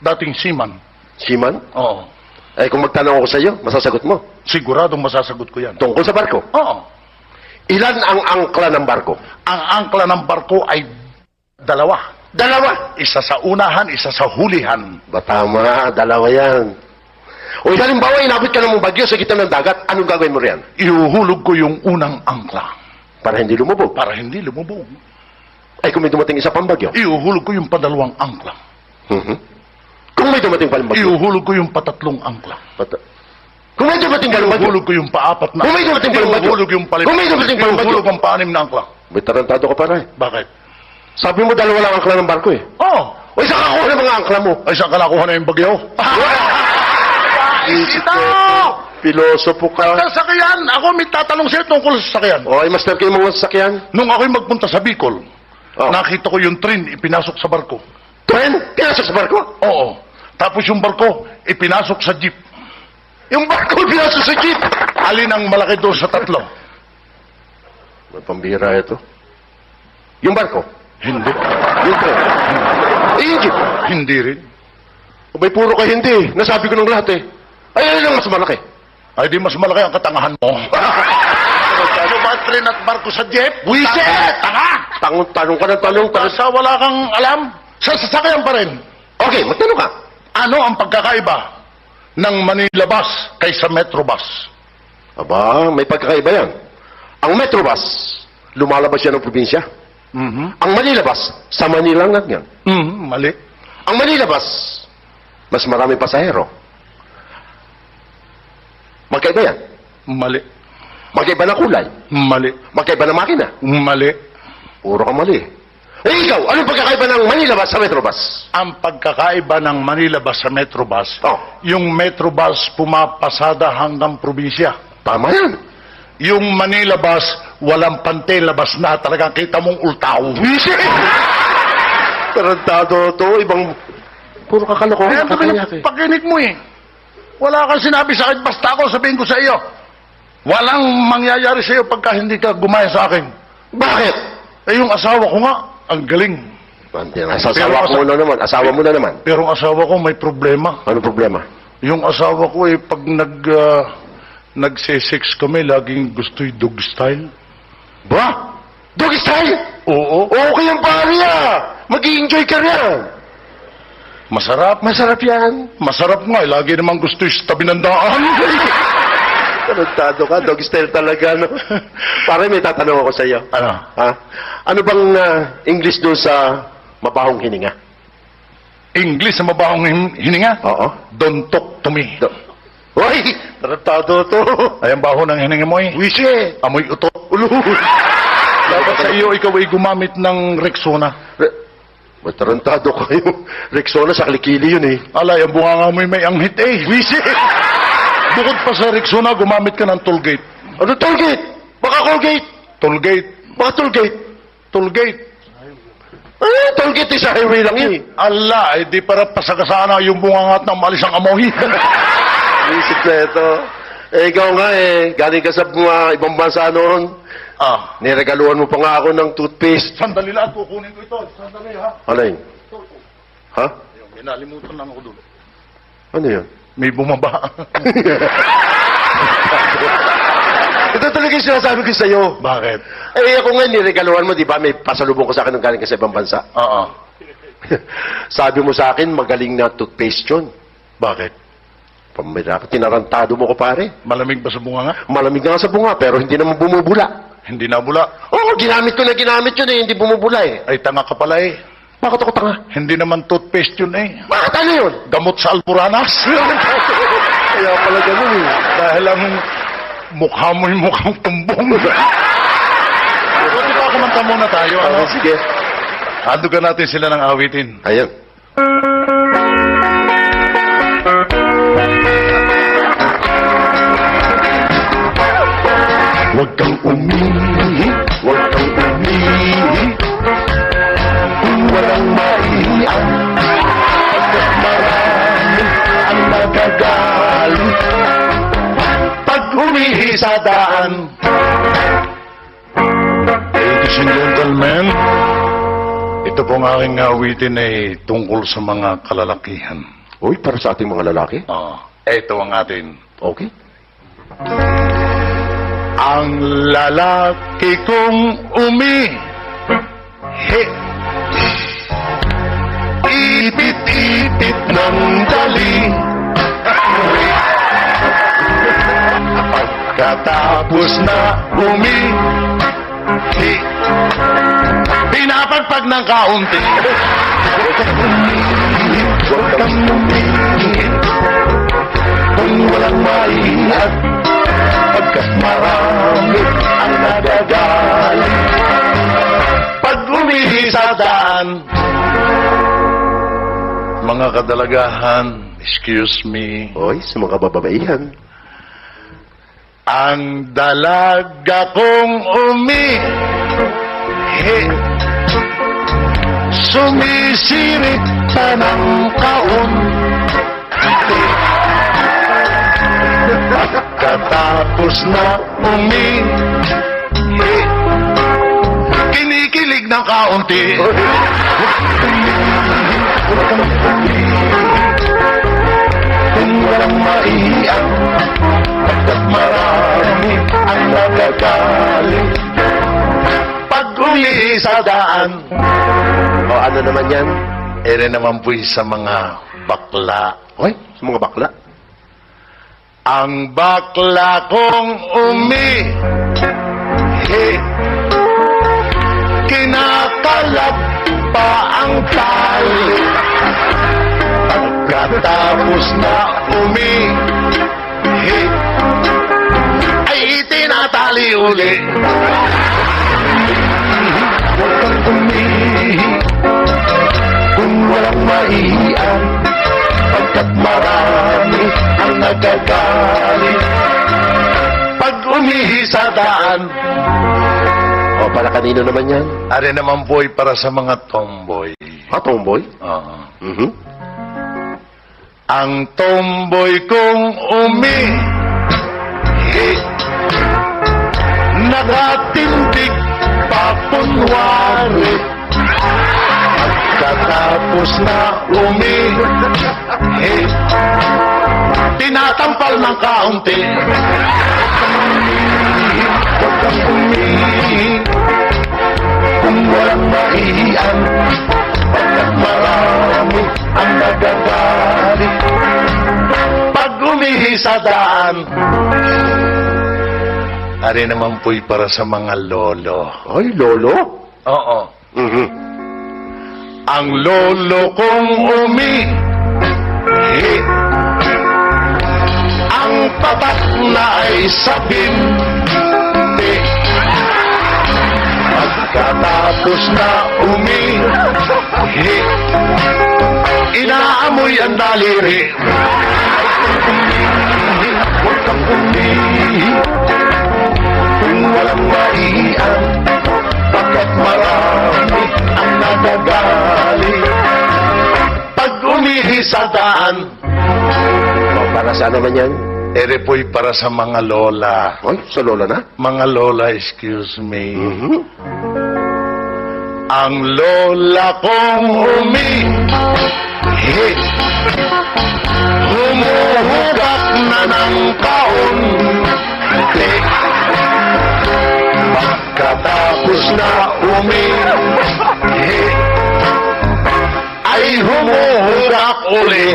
[SPEAKER 1] Dating seaman.
[SPEAKER 2] Seaman?
[SPEAKER 1] Oo.
[SPEAKER 2] Eh, kung magtanong ako sa iyo, masasagot mo.
[SPEAKER 1] Siguradong masasagot ko yan.
[SPEAKER 2] Tungkol sa barko.
[SPEAKER 1] Oo.
[SPEAKER 2] Ilan ang angkla ng barko?
[SPEAKER 1] Ang angkla ng barko ay 2.
[SPEAKER 2] Dalawa.
[SPEAKER 1] Isa sa unahan, isa sa hulihan.
[SPEAKER 2] Ba tama, dalawa yan. O halimbawa, inabot ka ng bagyo sa gitna ng dagat, anong gagawin mo riyan?
[SPEAKER 1] Ihuhulog ko yung unang angkla
[SPEAKER 2] Para hindi lumubog.
[SPEAKER 1] para hindi lumubog.
[SPEAKER 2] Ay, kung may dumating isa pang bagyo.
[SPEAKER 1] Ihuhulog ko yung padalawang angkla.
[SPEAKER 2] Mhm. Kung may dumating palang bagyo.
[SPEAKER 1] Ihuhulog ko yung patatlong angkla.
[SPEAKER 2] Kung may dumating palang bagyo.
[SPEAKER 1] Ihuhulog ko yung paapat na.
[SPEAKER 2] Kung may dumating palang bagyo.
[SPEAKER 1] Ihuhulog yung palit.
[SPEAKER 2] Kung may dumating palang bagyo.
[SPEAKER 1] Ihuhulog ang paanim na angkla.
[SPEAKER 2] May tarantado ka para eh.
[SPEAKER 1] Bakit?
[SPEAKER 2] Sabi mo dalawa lang angkla ng barko eh.
[SPEAKER 1] Oh,
[SPEAKER 2] O isa kakuha ng mga angkla mo.
[SPEAKER 1] ay saan ka nakuha na yung bagyo? Ito!
[SPEAKER 2] Pilosopo ka.
[SPEAKER 1] Sasakyan! Ako may tatanong sa'yo tungkol sa sasakyan.
[SPEAKER 2] O ay master kayo mga sasakyan.
[SPEAKER 1] Nung ako'y magpunta sa Bicol,
[SPEAKER 2] Oh.
[SPEAKER 1] nakita ko yung train ipinasok sa barko.
[SPEAKER 2] Tren, pinasok sa barko.
[SPEAKER 1] Oo. Tapos yung barko ipinasok sa jeep.
[SPEAKER 2] Yung barko pinasok sa jeep.
[SPEAKER 1] Alin ang malaki doon sa tatlo?
[SPEAKER 2] May pambira ito. Yung barko.
[SPEAKER 1] Hindi.
[SPEAKER 2] Yung tren. Eh, yung jeep.
[SPEAKER 1] Hindi rin.
[SPEAKER 2] O may puro ka hindi. Nasabi ko ng lahat eh. Ay, ano lang mas malaki.
[SPEAKER 1] Ay di mas malaki ang katangahan mo. Ano ba train at barko sa jeep?
[SPEAKER 2] Wiset!
[SPEAKER 1] Tanga!
[SPEAKER 2] Tanong ka ng tanong.
[SPEAKER 1] Basta wala kang alam. Sa sasakyan pa rin.
[SPEAKER 2] Okay, magtanong ka.
[SPEAKER 1] Ano ang pagkakaiba ng Manila Bus kaysa Metro Bus?
[SPEAKER 2] Aba, may pagkakaiba yan. Ang Metrobus, lumalabas yan ng probinsya. Ang Manila Bus, sa Manila lang yan.
[SPEAKER 1] Mali.
[SPEAKER 2] Ang Manila Bus, mas maraming pasahero. Magkaiba yan.
[SPEAKER 1] Mali.
[SPEAKER 2] Magkaiba ng kulay.
[SPEAKER 1] Mali.
[SPEAKER 2] Magkaiba ng makina.
[SPEAKER 1] Mali.
[SPEAKER 2] Puro ka mali. Eh ikaw, anong pagkakaiba ng Manila Bus sa Metrobus?
[SPEAKER 1] Ang pagkakaiba ng Manila Bus sa Metro Bus,
[SPEAKER 2] Oh.
[SPEAKER 1] yung Metro Bus pumapasada hanggang probinsya.
[SPEAKER 2] Tama yan.
[SPEAKER 1] Yung Manila Bus, walang pante, labas na. Talagang kita mong ultaw.
[SPEAKER 2] Wisit! Tarantado to, ibang... Puro kakalokohan.
[SPEAKER 1] Pakinig mo eh. Wala kang sinabi sa akin, basta ako sabihin ko sa iyo. Walang mangyayari sa iyo pagka hindi ka gumaya sa akin.
[SPEAKER 2] Bakit?
[SPEAKER 1] Eh yung asawa ko nga, ang galing.
[SPEAKER 2] Asawa mo na naman. Asawa mo na naman.
[SPEAKER 1] Pero ang asawa ko may problema.
[SPEAKER 2] Ano problema?
[SPEAKER 1] Yung asawa ko eh, pag nagse-sex kami, laging gusto'y dog style.
[SPEAKER 2] Ba? Doggy style?
[SPEAKER 1] Oo.
[SPEAKER 2] Okay ang pari Mag-i-enjoy ka riyan.
[SPEAKER 1] Masarap.
[SPEAKER 2] Masarap yan.
[SPEAKER 1] Masarap nga eh. Lagi naman gusto'y sa tabi ng daan.
[SPEAKER 2] Tarantado ka. Doggy style talaga, no? Pare, may tatanong ako sa iyo.
[SPEAKER 1] Ano?
[SPEAKER 2] Ha? Ano bang English doon sa mabahong hininga?
[SPEAKER 1] English na mabahong hininga?
[SPEAKER 2] Oo.
[SPEAKER 1] Don't talk to me.
[SPEAKER 2] Hoy! Tarantado to.
[SPEAKER 1] Ay, ang baho ng hininga mo eh.
[SPEAKER 2] Wishe!
[SPEAKER 1] Amoy utot.
[SPEAKER 2] Ulo!
[SPEAKER 1] Dapat sa iyo, ikaw ay gumamit ng Rexona.
[SPEAKER 2] May tarantado kayo. Rexona sa Klikili yun eh.
[SPEAKER 1] Alay, ang bunganga mo may anghit eh.
[SPEAKER 2] Wishe!
[SPEAKER 1] Bukod pa sa Rexona, gumamit ka ng tollgate.
[SPEAKER 2] Ano tollgate? Baka Colgate?
[SPEAKER 1] Tollgate.
[SPEAKER 2] Baka tollgate?
[SPEAKER 1] Tollgate.
[SPEAKER 2] Tollgate sa highway lang yun.
[SPEAKER 1] Ala, eh di para pasagasana yung bungangat ng malis ang amoy.
[SPEAKER 2] Isip na ito. Eh, ikaw nga eh. Galing ka sa mga ibang bansa noon. Niregaluhan mo pa nga ako ng toothpaste.
[SPEAKER 1] Sandali lang, kukunin ko ito. Sandali ha.
[SPEAKER 2] Ano yun? Ha?
[SPEAKER 1] Ayun, minalimutan lang ako doon.
[SPEAKER 2] Ano yun?
[SPEAKER 1] May bumaba.
[SPEAKER 2] Ito talaga yung sinasabi ko sa'yo.
[SPEAKER 1] Bakit?
[SPEAKER 2] Eh, ako nga niregaluhan mo, di ba? May pasalubong ko sa akin nung galing ka sa ibang bansa.
[SPEAKER 1] Oo.
[SPEAKER 2] Sabi mo sa akin, magaling na toothpaste yun.
[SPEAKER 1] Bakit?
[SPEAKER 2] Pamira ka, tinarantado mo ko pare.
[SPEAKER 1] Malamig ba sa bunganga?
[SPEAKER 2] Malamig nga sa bunga, pero hindi naman bumubula.
[SPEAKER 1] Hindi na bula.
[SPEAKER 2] Oo, ginamit ko na ginamit yun eh, hindi bumubula eh.
[SPEAKER 1] Ay, tanga ka pala eh.
[SPEAKER 2] Bakit ako tanga?
[SPEAKER 1] Hindi naman toothpaste yun eh.
[SPEAKER 2] Bakit ano yun?
[SPEAKER 1] Gamot sa alpuranas.
[SPEAKER 2] Kaya pala ganun eh.
[SPEAKER 1] Dahil ang mukha mo yung mukhang tumbong. Pwede ba kumanta muna tayo? Ano?
[SPEAKER 2] Sige.
[SPEAKER 1] Handugan natin sila ng awitin.
[SPEAKER 2] Ayun.
[SPEAKER 1] Huwag kang umihi, huwag kang umihi. Kung walang maiiyak, pagkat marami ang nagagalit. Pag umihi sa daan. Ladies and gentlemen, ito pong aking awitin ay tungkol sa mga kalalakihan.
[SPEAKER 2] Uy, para sa ating mga lalaki?
[SPEAKER 1] Ito ang atin.
[SPEAKER 2] Okay.
[SPEAKER 1] Ang lalaki kong umihi. Itit ng dali. Pagkatapos na umihi, pinapagpag ng kaunti. Huwag kang umihi kung walang maiiyak, pagkat marami ang nagagalit pag umihi sa daan. Mga kadalagahan, excuse me.
[SPEAKER 2] Oy, sa mga bababaihan.
[SPEAKER 1] Ang dalaga kong umihi, sumisirit pa ng kaunti. Pagkatapos na umihi, kinikilig ng kaunti. Huwag kang umihi kung walang maiiyak, pagkat marami ang nagagalit pag umihi sa daan.
[SPEAKER 2] O ano naman yan?
[SPEAKER 1] Ere naman po sa mga bakla.
[SPEAKER 2] Oy, sa mga bakla.
[SPEAKER 1] Ang bakla kong umihi, kinakalat pa ang tali. Pagkatapos na umihi, ay itinatali uli. Huwag kang umihi kung walang maiiyak, pagkat marami ang nagagalit pag umihi sa daan.
[SPEAKER 2] O para kanino naman yan?
[SPEAKER 1] Are naman po ay para sa mga tomboy.
[SPEAKER 2] Ha, tomboy?
[SPEAKER 1] Oo.
[SPEAKER 2] Mhm.
[SPEAKER 1] Ang tomboy kong umihi, nakatindig pa kunwari. Pagkatapos na umihi, tinatampal ng kaunti. Huwag kang umihi kung walang maiiyak, pagkat marami ang nagagalit pag umihi sa daan. Ari naman po'y para sa mga lolo.
[SPEAKER 2] Oy, lolo?
[SPEAKER 1] Oo.
[SPEAKER 2] Mhm.
[SPEAKER 1] Ang lolo kong umihi, ang tatak na ay sabinti. Pagkatapos na umihi, inaamoy ang daliri. Huwag kang umihi kung walang maiiyak, pagkat marami ang nagagalit pag umihi sa daan.
[SPEAKER 2] O para saan naman yan?
[SPEAKER 1] Ere po'y para sa mga lola.
[SPEAKER 2] Oy, sa lola na?
[SPEAKER 1] Mga lola, excuse me.
[SPEAKER 2] Mhm.
[SPEAKER 1] Ang lola kong umihi, humuhugak na ng kaunti. Pagkatapos na umihi, ay humuhugak uli.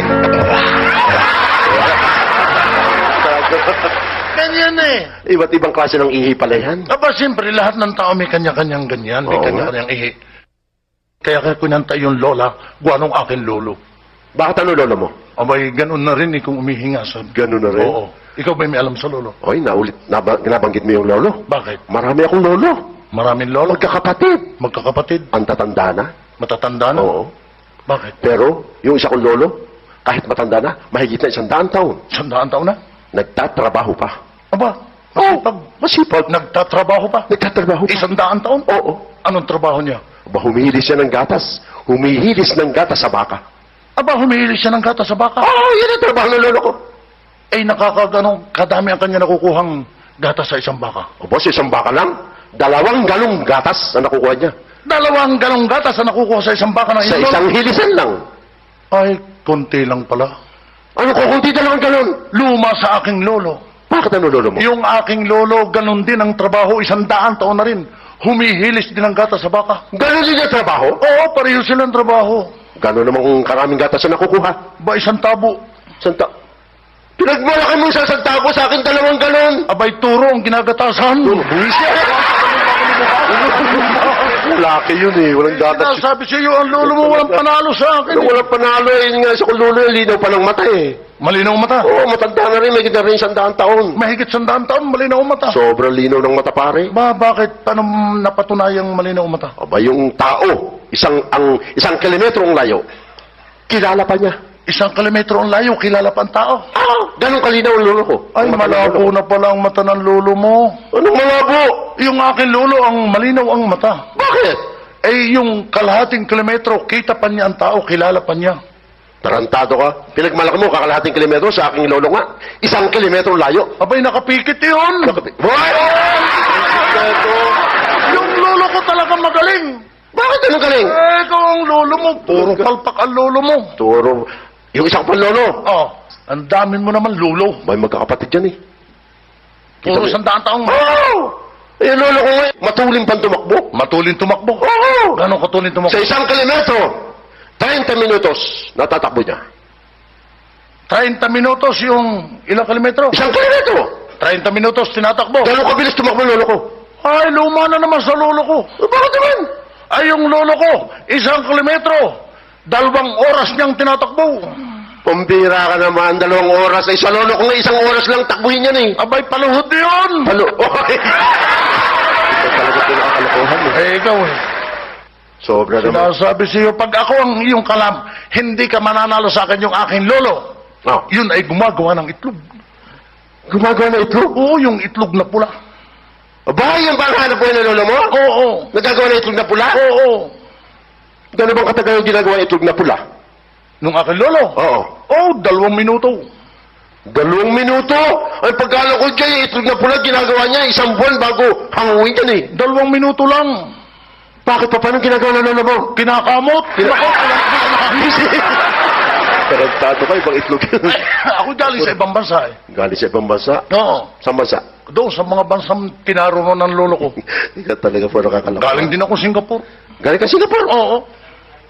[SPEAKER 1] Ganyan eh.
[SPEAKER 2] Iba't ibang klase ng ihi pala yan.
[SPEAKER 1] Aba, siyempre, lahat ng tao may kanya-kanyang ganyan. May
[SPEAKER 2] Oo
[SPEAKER 1] kanya-kanyang ihi. Kaya kunanta yung lola, guwanong akin lolo.
[SPEAKER 2] Bakit ano lolo mo?
[SPEAKER 1] Abay, ganun na rin kung umihinga sa...
[SPEAKER 2] Ganun na rin?
[SPEAKER 1] Oo. Ikaw ba may alam sa lolo?
[SPEAKER 2] Oy, nabanggit mo yung lolo.
[SPEAKER 1] Bakit?
[SPEAKER 2] Marami akong lolo.
[SPEAKER 1] Maraming lolo?
[SPEAKER 2] Magkakapatid.
[SPEAKER 1] Magkakapatid?
[SPEAKER 2] Ang tatanda na.
[SPEAKER 1] Matatanda na?
[SPEAKER 2] Oo.
[SPEAKER 1] Bakit?
[SPEAKER 2] Pero, yung isa kong lolo, kahit matanda na, mahigit na 100 taon.
[SPEAKER 1] 100 taon na?
[SPEAKER 2] Nagtatrabaho pa.
[SPEAKER 1] Aba,
[SPEAKER 2] Oo,
[SPEAKER 1] masipag.
[SPEAKER 2] masipag.
[SPEAKER 1] Nagtatrabaho pa?
[SPEAKER 2] Nagtatrabaho pa.
[SPEAKER 1] 100 taon?
[SPEAKER 2] Oo.
[SPEAKER 1] Anong trabaho niya?
[SPEAKER 2] Aba, humihilis siya ng gatas. Humihilis ng gatas sa baka.
[SPEAKER 1] Aba, humihilis siya ng gata sa baka.
[SPEAKER 2] Oo, yan ang trabaho ng lolo ko.
[SPEAKER 1] Eh, nakakaganong kadami ang kanya nakukuhang gata sa isang baka.
[SPEAKER 2] O boss, isang baka lang. 2 galong gatas na nakukuha niya.
[SPEAKER 1] 2 galong gatas na nakukuha sa isang baka ng
[SPEAKER 2] Sa
[SPEAKER 1] itlog?
[SPEAKER 2] isang hilisan lang.
[SPEAKER 1] Ay, konti lang pala.
[SPEAKER 2] Ano, kukunti 2 galon.
[SPEAKER 1] Luma sa aking lolo.
[SPEAKER 2] Bakit ano lolo mo?
[SPEAKER 1] Yung aking lolo, ganun din ang trabaho, 100 taon na rin. Humihilis din ang gata sa baka.
[SPEAKER 2] Ganon din yung trabaho?
[SPEAKER 1] Oo, pareho silang trabaho.
[SPEAKER 2] Gano'n namang karaming gatas na nakukuha?
[SPEAKER 1] Ba, isang tabo.
[SPEAKER 2] Santa. Pinagmalaki mo sa isang tabo, sa akin 2 galon.
[SPEAKER 1] Abay, turo ang ginagatasan.
[SPEAKER 2] Buwisip. Laki yun eh, walang gatas.
[SPEAKER 1] Sabi sa iyo, ang lolo mo walang panalo sa akin.
[SPEAKER 2] Ano, walang panalo eh, yun nga sa kululo, linaw pa ng mata eh.
[SPEAKER 1] Malinaw ang mata.
[SPEAKER 2] Oo, matanda na rin, may ganda rin 100 taon.
[SPEAKER 1] Mahigit 100 taon, malinaw ang mata.
[SPEAKER 2] Sobrang linaw ng mata pare.
[SPEAKER 1] Ba, bakit? Paano napatunayang malinaw ang mata?
[SPEAKER 2] Aba, yung tao, isang kilometro ang layo, kilala pa niya.
[SPEAKER 1] 1 kilometro ang layo, kilala pa ang tao.
[SPEAKER 2] Ganun kalinaw ang lolo ko.
[SPEAKER 1] Ay,
[SPEAKER 2] Ang mata ng
[SPEAKER 1] malabo
[SPEAKER 2] lolo ko.
[SPEAKER 1] na pala ang mata ng lolo mo.
[SPEAKER 2] Anong malabo?
[SPEAKER 1] Yung aking lolo, ang malinaw ang mata.
[SPEAKER 2] Bakit?
[SPEAKER 1] Eh, yung kalahating kilometro, kita pa niya ang tao, kilala pa niya.
[SPEAKER 2] Tarantado ka. Pinagmalaki mo, kakalahating kilometro sa aking lolo nga. 1 kilometro layo.
[SPEAKER 1] Abay, nakapikit yun.
[SPEAKER 2] Boy!
[SPEAKER 1] Yung lolo ko talaga magaling.
[SPEAKER 2] Bakit anong galing?
[SPEAKER 1] Eh, ikaw ang lolo mo. Puro palpak ang lolo mo.
[SPEAKER 2] Turo. Yung isang panlolo.
[SPEAKER 1] Oh, ang dami mo naman lolo.
[SPEAKER 2] May magkakapatid yan eh.
[SPEAKER 1] Puro 100 taong
[SPEAKER 2] Oo! Eh, lolo ko nga, matuling pang tumakbo.
[SPEAKER 1] matulin tumakbo.
[SPEAKER 2] Oo!
[SPEAKER 1] Gano'ng katulin tumakbo?
[SPEAKER 2] Sa 1 kilometro, 30 minutos, natatakbo niya.
[SPEAKER 1] 30 minutos yung ilang kilometro?
[SPEAKER 2] 1 kilometro!
[SPEAKER 1] 30 minutos tinatakbo.
[SPEAKER 2] Gano'ng kabilis tumakbo lolo ko?
[SPEAKER 1] Ay, luma na naman sa lolo ko.
[SPEAKER 2] Bakit naman?
[SPEAKER 1] Ay, yung lolo ko, 1 kilometro, 2 oras niyang tinatakbo.
[SPEAKER 2] Pambira ka naman, 2 oras. Ay, sa lolo ko nga, 1 oras lang takbuhin yan eh.
[SPEAKER 1] Abay, paluhod yun.
[SPEAKER 2] Halo. Oy! Ito talaga pinakakalokohan eh.
[SPEAKER 1] Eh, ikaw eh.
[SPEAKER 2] Sobra naman.
[SPEAKER 1] Sinasabi sa iyo, pag ako ang iyong kalam, hindi ka mananalo sa akin yung aking lolo.
[SPEAKER 2] Oh,
[SPEAKER 1] Yun ay gumagawa ng itlog.
[SPEAKER 2] gumagawa na itlog.
[SPEAKER 1] Oo, yung itlog na pula.
[SPEAKER 2] Bahay ang panghanap buhay ng lolo mo?
[SPEAKER 1] Oo,
[SPEAKER 2] Nagagawa na itlog na pula?
[SPEAKER 1] oo.
[SPEAKER 2] Gano'n bang katagal yung ginagawa ng itlog na pula?
[SPEAKER 1] Nung aking lolo?
[SPEAKER 2] Oo.
[SPEAKER 1] Oo, 2 minuto.
[SPEAKER 2] 2 minuto? Ay, pagkala ko dyan, yung itlog na pula, ginagawa niya 1 buwan bago hanguin yan eh.
[SPEAKER 1] 2 minuto lang.
[SPEAKER 2] Bakit pa? Paano ginagawa ng lolo mo?
[SPEAKER 1] Kinakamot.
[SPEAKER 2] Tarantado ka, ibang itlog yun.
[SPEAKER 1] Ay, ako galing sa ibang bansa eh.
[SPEAKER 2] Galing sa ibang bansa?
[SPEAKER 1] Oo.
[SPEAKER 2] Sa bansa?
[SPEAKER 1] Doon sa mga bansang tinaroon ng lolo ko.
[SPEAKER 2] Hindi ka talaga po nakakalaman.
[SPEAKER 1] Galing din ako Singapore.
[SPEAKER 2] Galing ka Singapore?
[SPEAKER 1] Oo.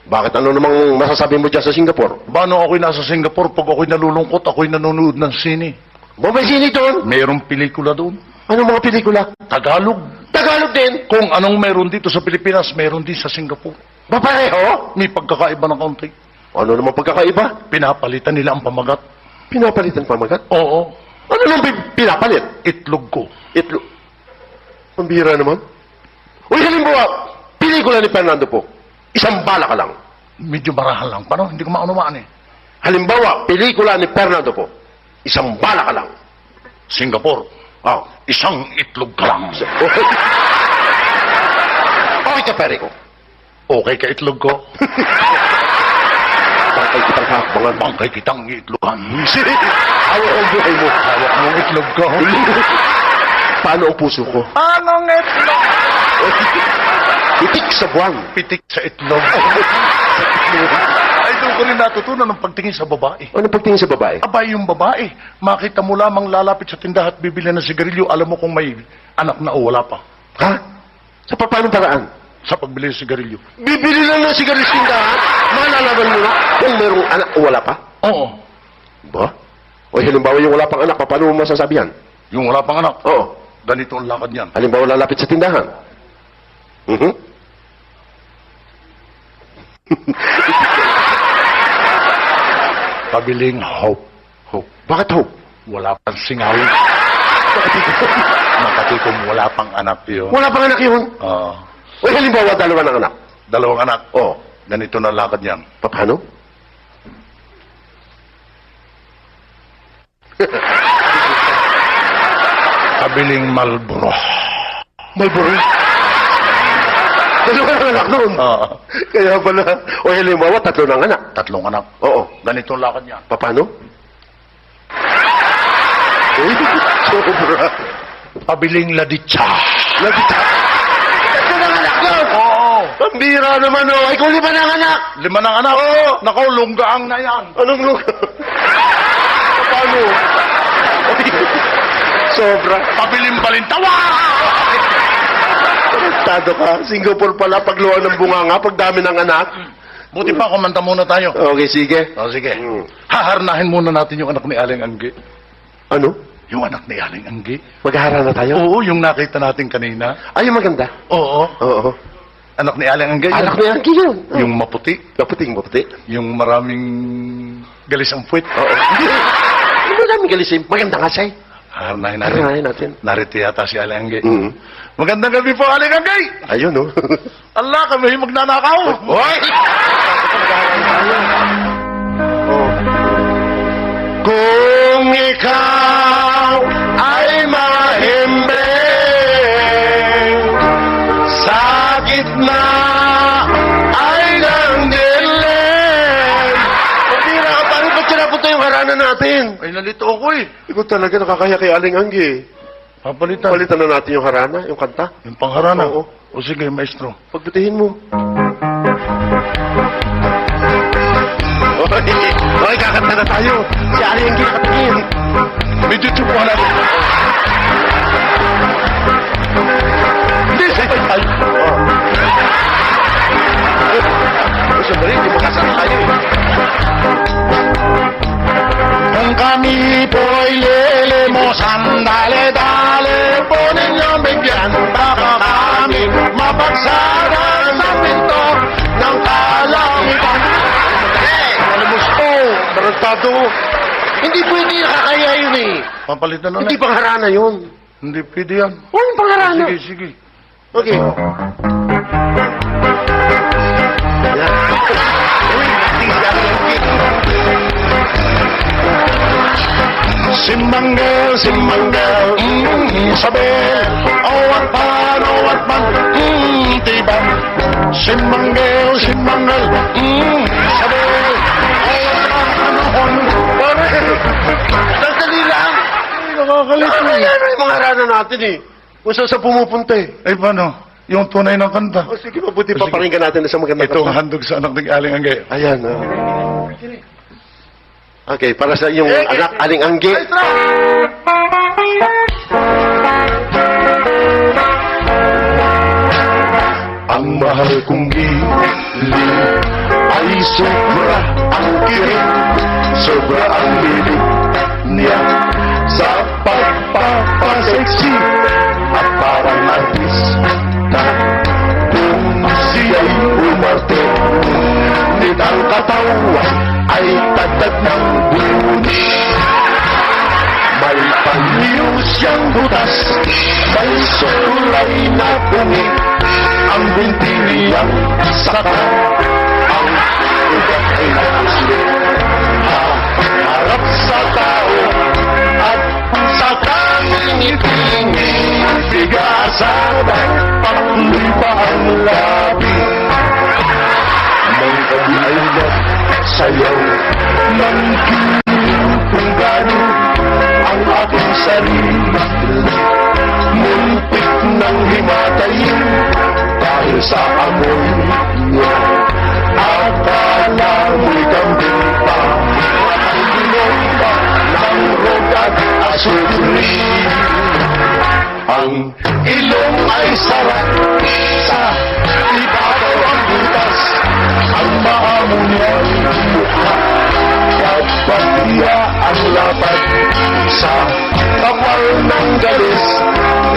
[SPEAKER 2] Bakit ano namang masasabi mo dyan sa Singapore?
[SPEAKER 1] Paano ako'y nasa Singapore pag ako'y nalulungkot, ako'y nanonood ng sine?
[SPEAKER 2] Ba may sini doon?
[SPEAKER 1] Mayroong pelikula doon.
[SPEAKER 2] Anong mga pelikula?
[SPEAKER 1] Tagalog.
[SPEAKER 2] Tagalog din.
[SPEAKER 1] Kung anong meron dito sa Pilipinas, meron din sa Singapore.
[SPEAKER 2] Ba pareho?
[SPEAKER 1] May pagkakaiba ng kaunti.
[SPEAKER 2] Ano namang pagkakaiba?
[SPEAKER 1] Pinapalitan nila ang pamagat.
[SPEAKER 2] Pinapalitan pamagat?
[SPEAKER 1] Oo.
[SPEAKER 2] Ano nang pinapalit?
[SPEAKER 1] Itlog ko.
[SPEAKER 2] Itlog. Pambira naman. Uy, halimbawa, pelikula ni Fernando po. 1 bala ka lang.
[SPEAKER 1] Medyo marahal lang. Paano? Hindi ko maunawaan eh.
[SPEAKER 2] Halimbawa, pelikula ni Fernando po. 1 bala ka lang.
[SPEAKER 1] Singapore.
[SPEAKER 2] Oh.
[SPEAKER 1] 1 itlog ka lang.
[SPEAKER 2] Okay ka, pare ko.
[SPEAKER 1] Okay ka itlog ko.
[SPEAKER 2] Bangkay kitang hakbangan.
[SPEAKER 1] Bangkay kitang itlogan.
[SPEAKER 2] Hawak ang buhay mo.
[SPEAKER 1] Hawak mong itlog ko.
[SPEAKER 2] Paano ang puso ko?
[SPEAKER 1] Anong itlog?
[SPEAKER 2] Itik sa buwan.
[SPEAKER 1] Pitik sa itlog. Ay, doon ko rin natutunan ng pagtingin sa babae.
[SPEAKER 2] Ano pagtingin sa babae?
[SPEAKER 1] Abay, yung babae, makita mo lamang lalapit sa tindahan at bibili ng sigarilyo, alam mo kung may anak na o wala pa.
[SPEAKER 2] Ha? Sa paano paraan?
[SPEAKER 1] Sa pagbili ng sigarilyo.
[SPEAKER 2] Bibili lang ng sigaris tindahan, malalaman mo na kung merong anak o wala pa?
[SPEAKER 1] Oo.
[SPEAKER 2] Ba? O halimbawa yung wala pang anak, paano mo masasabi yan?
[SPEAKER 1] Yung wala pang anak,
[SPEAKER 2] Oo.
[SPEAKER 1] ganito ang lakad niyan.
[SPEAKER 2] Halimbawa lalapit sa tindahan.
[SPEAKER 1] Pabiling hope.
[SPEAKER 2] Hope. Bakit hope?
[SPEAKER 1] Wala pang singaw. Nakatikom, wala pang anak yun.
[SPEAKER 2] Wala pang anak yun.
[SPEAKER 1] Oo.
[SPEAKER 2] O halimbawa 2 ng anak.
[SPEAKER 1] 2 anak.
[SPEAKER 2] Oo.
[SPEAKER 1] Ganito na lakad niyan.
[SPEAKER 2] Paano?
[SPEAKER 1] Pabiling Malboro.
[SPEAKER 2] Malboro. 2 ng anak doon.
[SPEAKER 1] Oo.
[SPEAKER 2] Kaya pala. O halimbawa 3 ng anak.
[SPEAKER 1] 3 anak.
[SPEAKER 2] Oo.
[SPEAKER 1] Ganito ang lakad niyan.
[SPEAKER 2] Paano? Uy, sobra.
[SPEAKER 1] Pabiling Laditsa.
[SPEAKER 2] Nagita. 3 ng anak doon.
[SPEAKER 1] Oo.
[SPEAKER 2] Pambira naman o. Ikaw 5 ng anak.
[SPEAKER 1] 5 ng anak. Oo. Nakaw, lunggaang na yan.
[SPEAKER 2] Anong lugar? Paano? Sobra.
[SPEAKER 1] Pabiling Balintawa.
[SPEAKER 2] Tarantado ka. Singapore pala, pagluwa ng bunganga, pag dami ng anak.
[SPEAKER 1] Buti pa, kumanta muna tayo.
[SPEAKER 2] Okay, sige.
[SPEAKER 1] O, sige.
[SPEAKER 2] Mm.
[SPEAKER 1] Haharnahin muna natin yung anak ni Aling Anggi.
[SPEAKER 2] Ano?
[SPEAKER 1] Yung anak ni Aling Anggi?
[SPEAKER 2] Maghahara na tayo?
[SPEAKER 1] Oo, yung nakita natin kanina.
[SPEAKER 2] Ay, yung maganda.
[SPEAKER 1] Oo.
[SPEAKER 2] Oo.
[SPEAKER 1] Anak ni Aling Anggi.
[SPEAKER 2] Anak na yan, yun.
[SPEAKER 1] Yung maputi.
[SPEAKER 2] Maputing.
[SPEAKER 1] Yung maraming galis ang puwit.
[SPEAKER 2] Oo. Ano namin galisim? Maganda nga siya.
[SPEAKER 1] Haharnahin natin.
[SPEAKER 2] Haranahin natin.
[SPEAKER 1] Narito yata si Aling Anggi.
[SPEAKER 2] Mm.
[SPEAKER 1] Magandang gabi po, Aling Anggi!
[SPEAKER 2] Ayun, no?
[SPEAKER 1] Allah, kami magnanakaw!
[SPEAKER 2] Hoy! Oh. Kung ikaw ay mahimbing sa gitna ay ng dilim. Pagkira ka, paano ba't sinapunta yung harana natin?
[SPEAKER 1] Ay, nalito ako eh.
[SPEAKER 2] Ikaw talaga nakakaya kay Aling Anggi.
[SPEAKER 1] Papalitan.
[SPEAKER 2] Palitan na natin yung harana, yung kanta.
[SPEAKER 1] Yung pangharana.
[SPEAKER 2] Oo.
[SPEAKER 1] O sige, maestro.
[SPEAKER 2] Pagbutihin mo. Oy, kakanta na tayo. Si Aling Anggi nakatingin.
[SPEAKER 1] Medyo tubuhan natin. Hindi, sabay tayo.
[SPEAKER 2] Oh, sandali, hindi makasama tayo.
[SPEAKER 1] Kung kami po'y lilimosan, dali-dali po ninyong bigyan. Baka kami mapagsaran sa pinto ng kalangitan.
[SPEAKER 2] Alam mo, barantado. Hindi pwede nakakaya yun eh.
[SPEAKER 1] Papalitan na
[SPEAKER 2] Hindi pang harana yun.
[SPEAKER 1] Hindi pwede yan.
[SPEAKER 2] Walang pang harana.
[SPEAKER 1] Sige, sige.
[SPEAKER 2] Okay. Yan. Uy, tingin si Aling Anggi.
[SPEAKER 1] Simbanggal, sabel, awat pan, tiban. Simbanggal, sabel, awat pan,
[SPEAKER 2] Sandali lang.
[SPEAKER 1] Nakakalito
[SPEAKER 2] Ano
[SPEAKER 1] eh.
[SPEAKER 2] yan yung mga harana natin eh. Kung saan sa pumupunta eh.
[SPEAKER 1] Ay, paano? Yung tunay ng kanta.
[SPEAKER 2] O sige, mabuti pa
[SPEAKER 1] Sige.
[SPEAKER 2] pakinggan natin na sa magandang
[SPEAKER 1] Ito ang
[SPEAKER 2] kanta.
[SPEAKER 1] handog sa anak ng Aling Anggi.
[SPEAKER 2] Ayan. Okay, para sa iyong anak, Aling Anggi.
[SPEAKER 1] Ang mahal kong giling ay sobra ang kilig, sobra ang hilig niya sa pagpapaseksi at parang artista kung siya'y umarte. Nit ang katawan ay tagtag ng buni. May panliw siyang butas, may sukulay na bungi. Ang binti niyang saka, ang ugat ay nakusli. Harap sa tao at sa kangingitingi. Bigasaban, pakli pa ang labi. Nang gabi ay nagsayaw ng kiling kung gano'n ang aking sarili. Muntik ng himatayin dahil sa amoy niya. Akala mo'y kambing pa, ang binomba ng rogat asuli. Ang ilong ay sarap sa ibabaw ang butas, ang maamo niyang mukha. Kapag niya ang lapad sa kapal ng galis,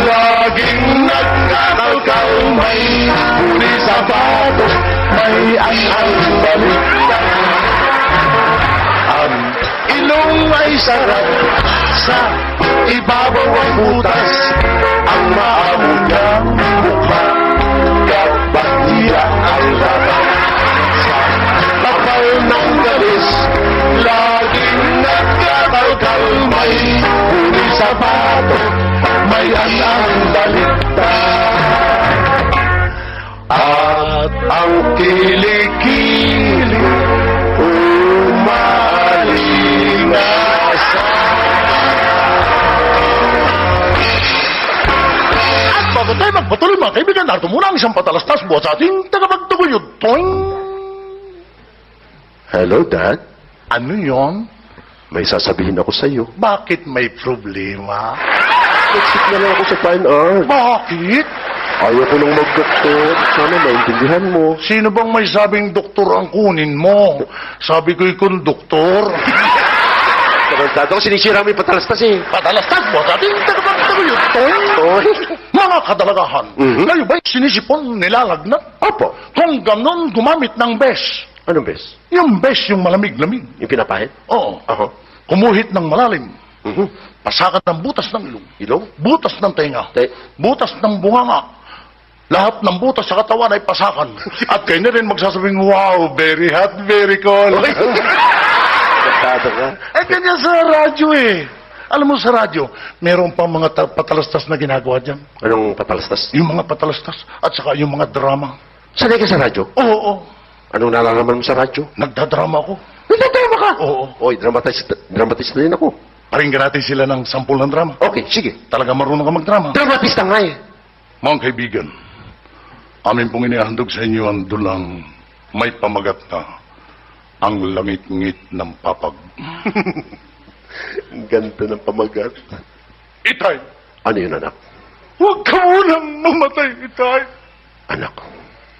[SPEAKER 1] laging nagkakalkal, may huli sa bato, may ang baliktad. Ang ilong ay sarap sa ibabaw ang butas, ang maamo niyang mukha. Kapag niya ang lapad sa kapal ng galis, laging nagkakalkal, may huli sa bato, may ang baliktad. At ang kilikili umalingasan. At bago tayo magpatuloy mga kaibigan, narito muna ang isang patalastas buhat sa ating tagapagtuguyod. Toing!
[SPEAKER 2] Hello, Dad.
[SPEAKER 1] Ano yon?
[SPEAKER 2] May sasabihin ako sa iyo.
[SPEAKER 1] Bakit may problema?
[SPEAKER 2] Nag-sit na lang ako sa fine art.
[SPEAKER 1] Bakit?
[SPEAKER 2] Ayaw ko nang mag-doktor. Sana maintindihan mo.
[SPEAKER 1] Sino bang may sabing doktor ang kunin mo? Sabi ko'y konduktor.
[SPEAKER 2] Tarantado ko, sinisira mo yung patalastas eh.
[SPEAKER 1] Padalastas mo sa ating tagapagtaguyutoy.
[SPEAKER 2] Oy.
[SPEAKER 1] Mga kadalagahan,
[SPEAKER 2] Mhm.
[SPEAKER 1] kayo ba'y sinisipon nilalagnat?
[SPEAKER 2] Opo.
[SPEAKER 1] Kung ganon, gumamit ng bes.
[SPEAKER 2] Anong bes?
[SPEAKER 1] Yung bes, yung malamig-lamig.
[SPEAKER 2] Yung pinapahid?
[SPEAKER 1] Oo.
[SPEAKER 2] Aha.
[SPEAKER 1] Kumuhit ng malalim.
[SPEAKER 2] Mhm.
[SPEAKER 1] Pasakan ng butas ng ilong.
[SPEAKER 2] Ilong?
[SPEAKER 1] Butas ng tenga.
[SPEAKER 2] Te-
[SPEAKER 1] Butas ng bunganga. Lahat ng butas sa katawan ay pasakan. At kayo na rin magsasabing, wow, very hot, very cold.
[SPEAKER 2] Tarantado ka.
[SPEAKER 1] Eh, ganyan sa radyo eh. Alam mo sa radyo, meron pang mga patalastas na ginagawa dyan.
[SPEAKER 2] Anong patalastas?
[SPEAKER 1] Yung mga patalastas at saka yung mga drama.
[SPEAKER 2] Sanay ka sa radyo?
[SPEAKER 1] Oo.
[SPEAKER 2] Anong nalalaman mo sa radyo?
[SPEAKER 1] Nagdadrama ako.
[SPEAKER 2] Nagtatrama ka?
[SPEAKER 1] Oo.
[SPEAKER 2] Oy, dramatist na rin ako.
[SPEAKER 1] Paringgan natin sila ng sampul ng drama.
[SPEAKER 2] Okay, sige.
[SPEAKER 1] Talaga marunong ka magdrama.
[SPEAKER 2] Dramatista nga eh.
[SPEAKER 1] Mga kaibigan, amin pong inihandog sa inyo ang dulang may pamagat na ang langit-ngit ng papag.
[SPEAKER 2] Ang ganda ng pamagat.
[SPEAKER 1] Itay,
[SPEAKER 2] Ano yun, anak?
[SPEAKER 1] huwag ka munang mamatay, Itay.
[SPEAKER 2] Anak,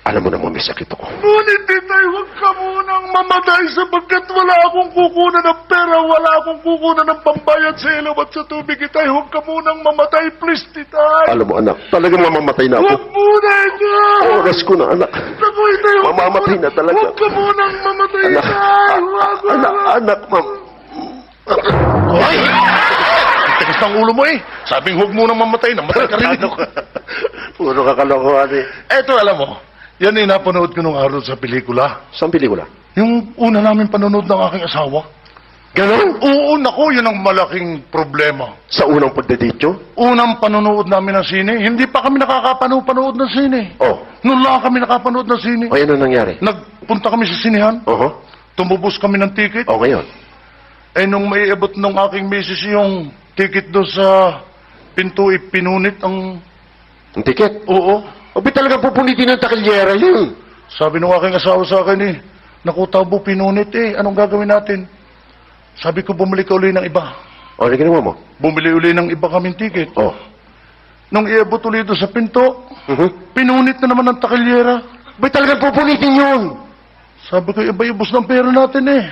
[SPEAKER 2] alam mo na may sakit ako.
[SPEAKER 1] Ngunit, Itay, huwag ka munang mamatay sapagkat wala akong kukunan ng pera, wala akong kukunan ng pambayad sa ilaw at sa tubig, Itay. Huwag ka munang mamatay, please, Itay.
[SPEAKER 2] Alam mo, anak, talagang mamamatay na
[SPEAKER 1] Huwag
[SPEAKER 2] ako.
[SPEAKER 1] muna, Itay.
[SPEAKER 2] Oras ko na, anak.
[SPEAKER 1] Naku, Itay, huwag
[SPEAKER 2] Mamamatay na talaga.
[SPEAKER 1] Huwag ka munang mamatay,
[SPEAKER 2] Anak,
[SPEAKER 1] Itay. Huwag ka.
[SPEAKER 2] anak, ma'am.
[SPEAKER 1] Hoy! Tigas ng ulo mo eh. Sabing huwag munang mamatay, namatay ka rin.
[SPEAKER 2] Puro kakalokohan eh.
[SPEAKER 1] Eto, alam mo, yan ay napanood ko nung araw sa pelikula.
[SPEAKER 2] Saan pelikula?
[SPEAKER 1] Yung una namin panonood ng aking asawa.
[SPEAKER 2] Ganon?
[SPEAKER 1] Oo, nako, yun ang malaking problema.
[SPEAKER 2] Sa unang pagdadityo?
[SPEAKER 1] Unang panonood namin ng sine, hindi pa kami nakakapanood ng sine.
[SPEAKER 2] Oh.
[SPEAKER 1] Noon lang kami nakapanood ng sine.
[SPEAKER 2] O, ano nangyari?
[SPEAKER 1] Nagpunta kami sa sinehan,
[SPEAKER 2] Oho.
[SPEAKER 1] tumubos kami ng ticket.
[SPEAKER 2] O, ngayon?
[SPEAKER 1] Eh, nung may abot nung aking misis yung ticket doon sa pinto, ipinunit ang...
[SPEAKER 2] Ang tiket?
[SPEAKER 1] Oo.
[SPEAKER 2] O, ba't talagang pupunitin ng takilyera yun?
[SPEAKER 1] Sabi nung aking asawa sa akin eh, naku, Tabo, pinunit eh, anong gagawin natin? Sabi ko, bumili ka uli ng iba.
[SPEAKER 2] O, ano ginawa mo?
[SPEAKER 1] Bumili uli ng iba kaming ticket.
[SPEAKER 2] O.
[SPEAKER 1] Nung iabot uli doon sa pinto,
[SPEAKER 2] Mhm.
[SPEAKER 1] pinunit na naman ng takilyera.
[SPEAKER 2] Ba't talagang pupunitin yun?
[SPEAKER 1] Sabi ko, iba-ibos ng pera natin eh.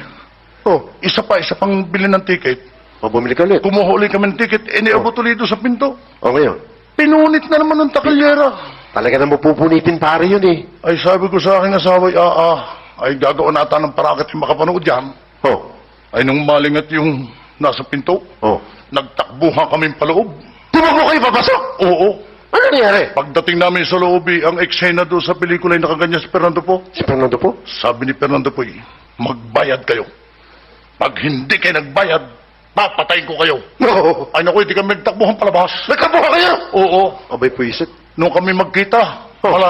[SPEAKER 2] O.
[SPEAKER 1] Isa pang bili ng ticket.
[SPEAKER 2] O, bumili ka ulit.
[SPEAKER 1] Kumuha uli kami ng ticket, iniabot uli doon sa pinto.
[SPEAKER 2] O, ngayon?
[SPEAKER 1] Pinunit na naman ng takilyera.
[SPEAKER 2] Talaga na pupunitin pare yun eh.
[SPEAKER 1] Ay sabi ko sa aking asawa, ay gagawin natin ng parakit yung makapanood yan.
[SPEAKER 2] O.
[SPEAKER 1] Ay nung malingat yung nasa pinto,
[SPEAKER 2] O.
[SPEAKER 1] nagtakbuhan kami paloob.
[SPEAKER 2] Tumakbo kayo papasok?
[SPEAKER 1] Oo.
[SPEAKER 2] Ano nangyari?
[SPEAKER 1] Pagdating namin sa loob, ang eksena doon sa pelikula ay nakaganyan si Fernando po.
[SPEAKER 2] Si Fernando po?
[SPEAKER 1] Sabi ni Fernando po, magbayad kayo. Pag hindi kayo nagbayad, papatayin ko kayo.
[SPEAKER 2] No.
[SPEAKER 1] Ay naku, hindi kami nagtakbuhan palabas.
[SPEAKER 2] Nagkabuha kayo?
[SPEAKER 1] Oo.
[SPEAKER 2] Abay puisit.
[SPEAKER 1] Nung kami magkita,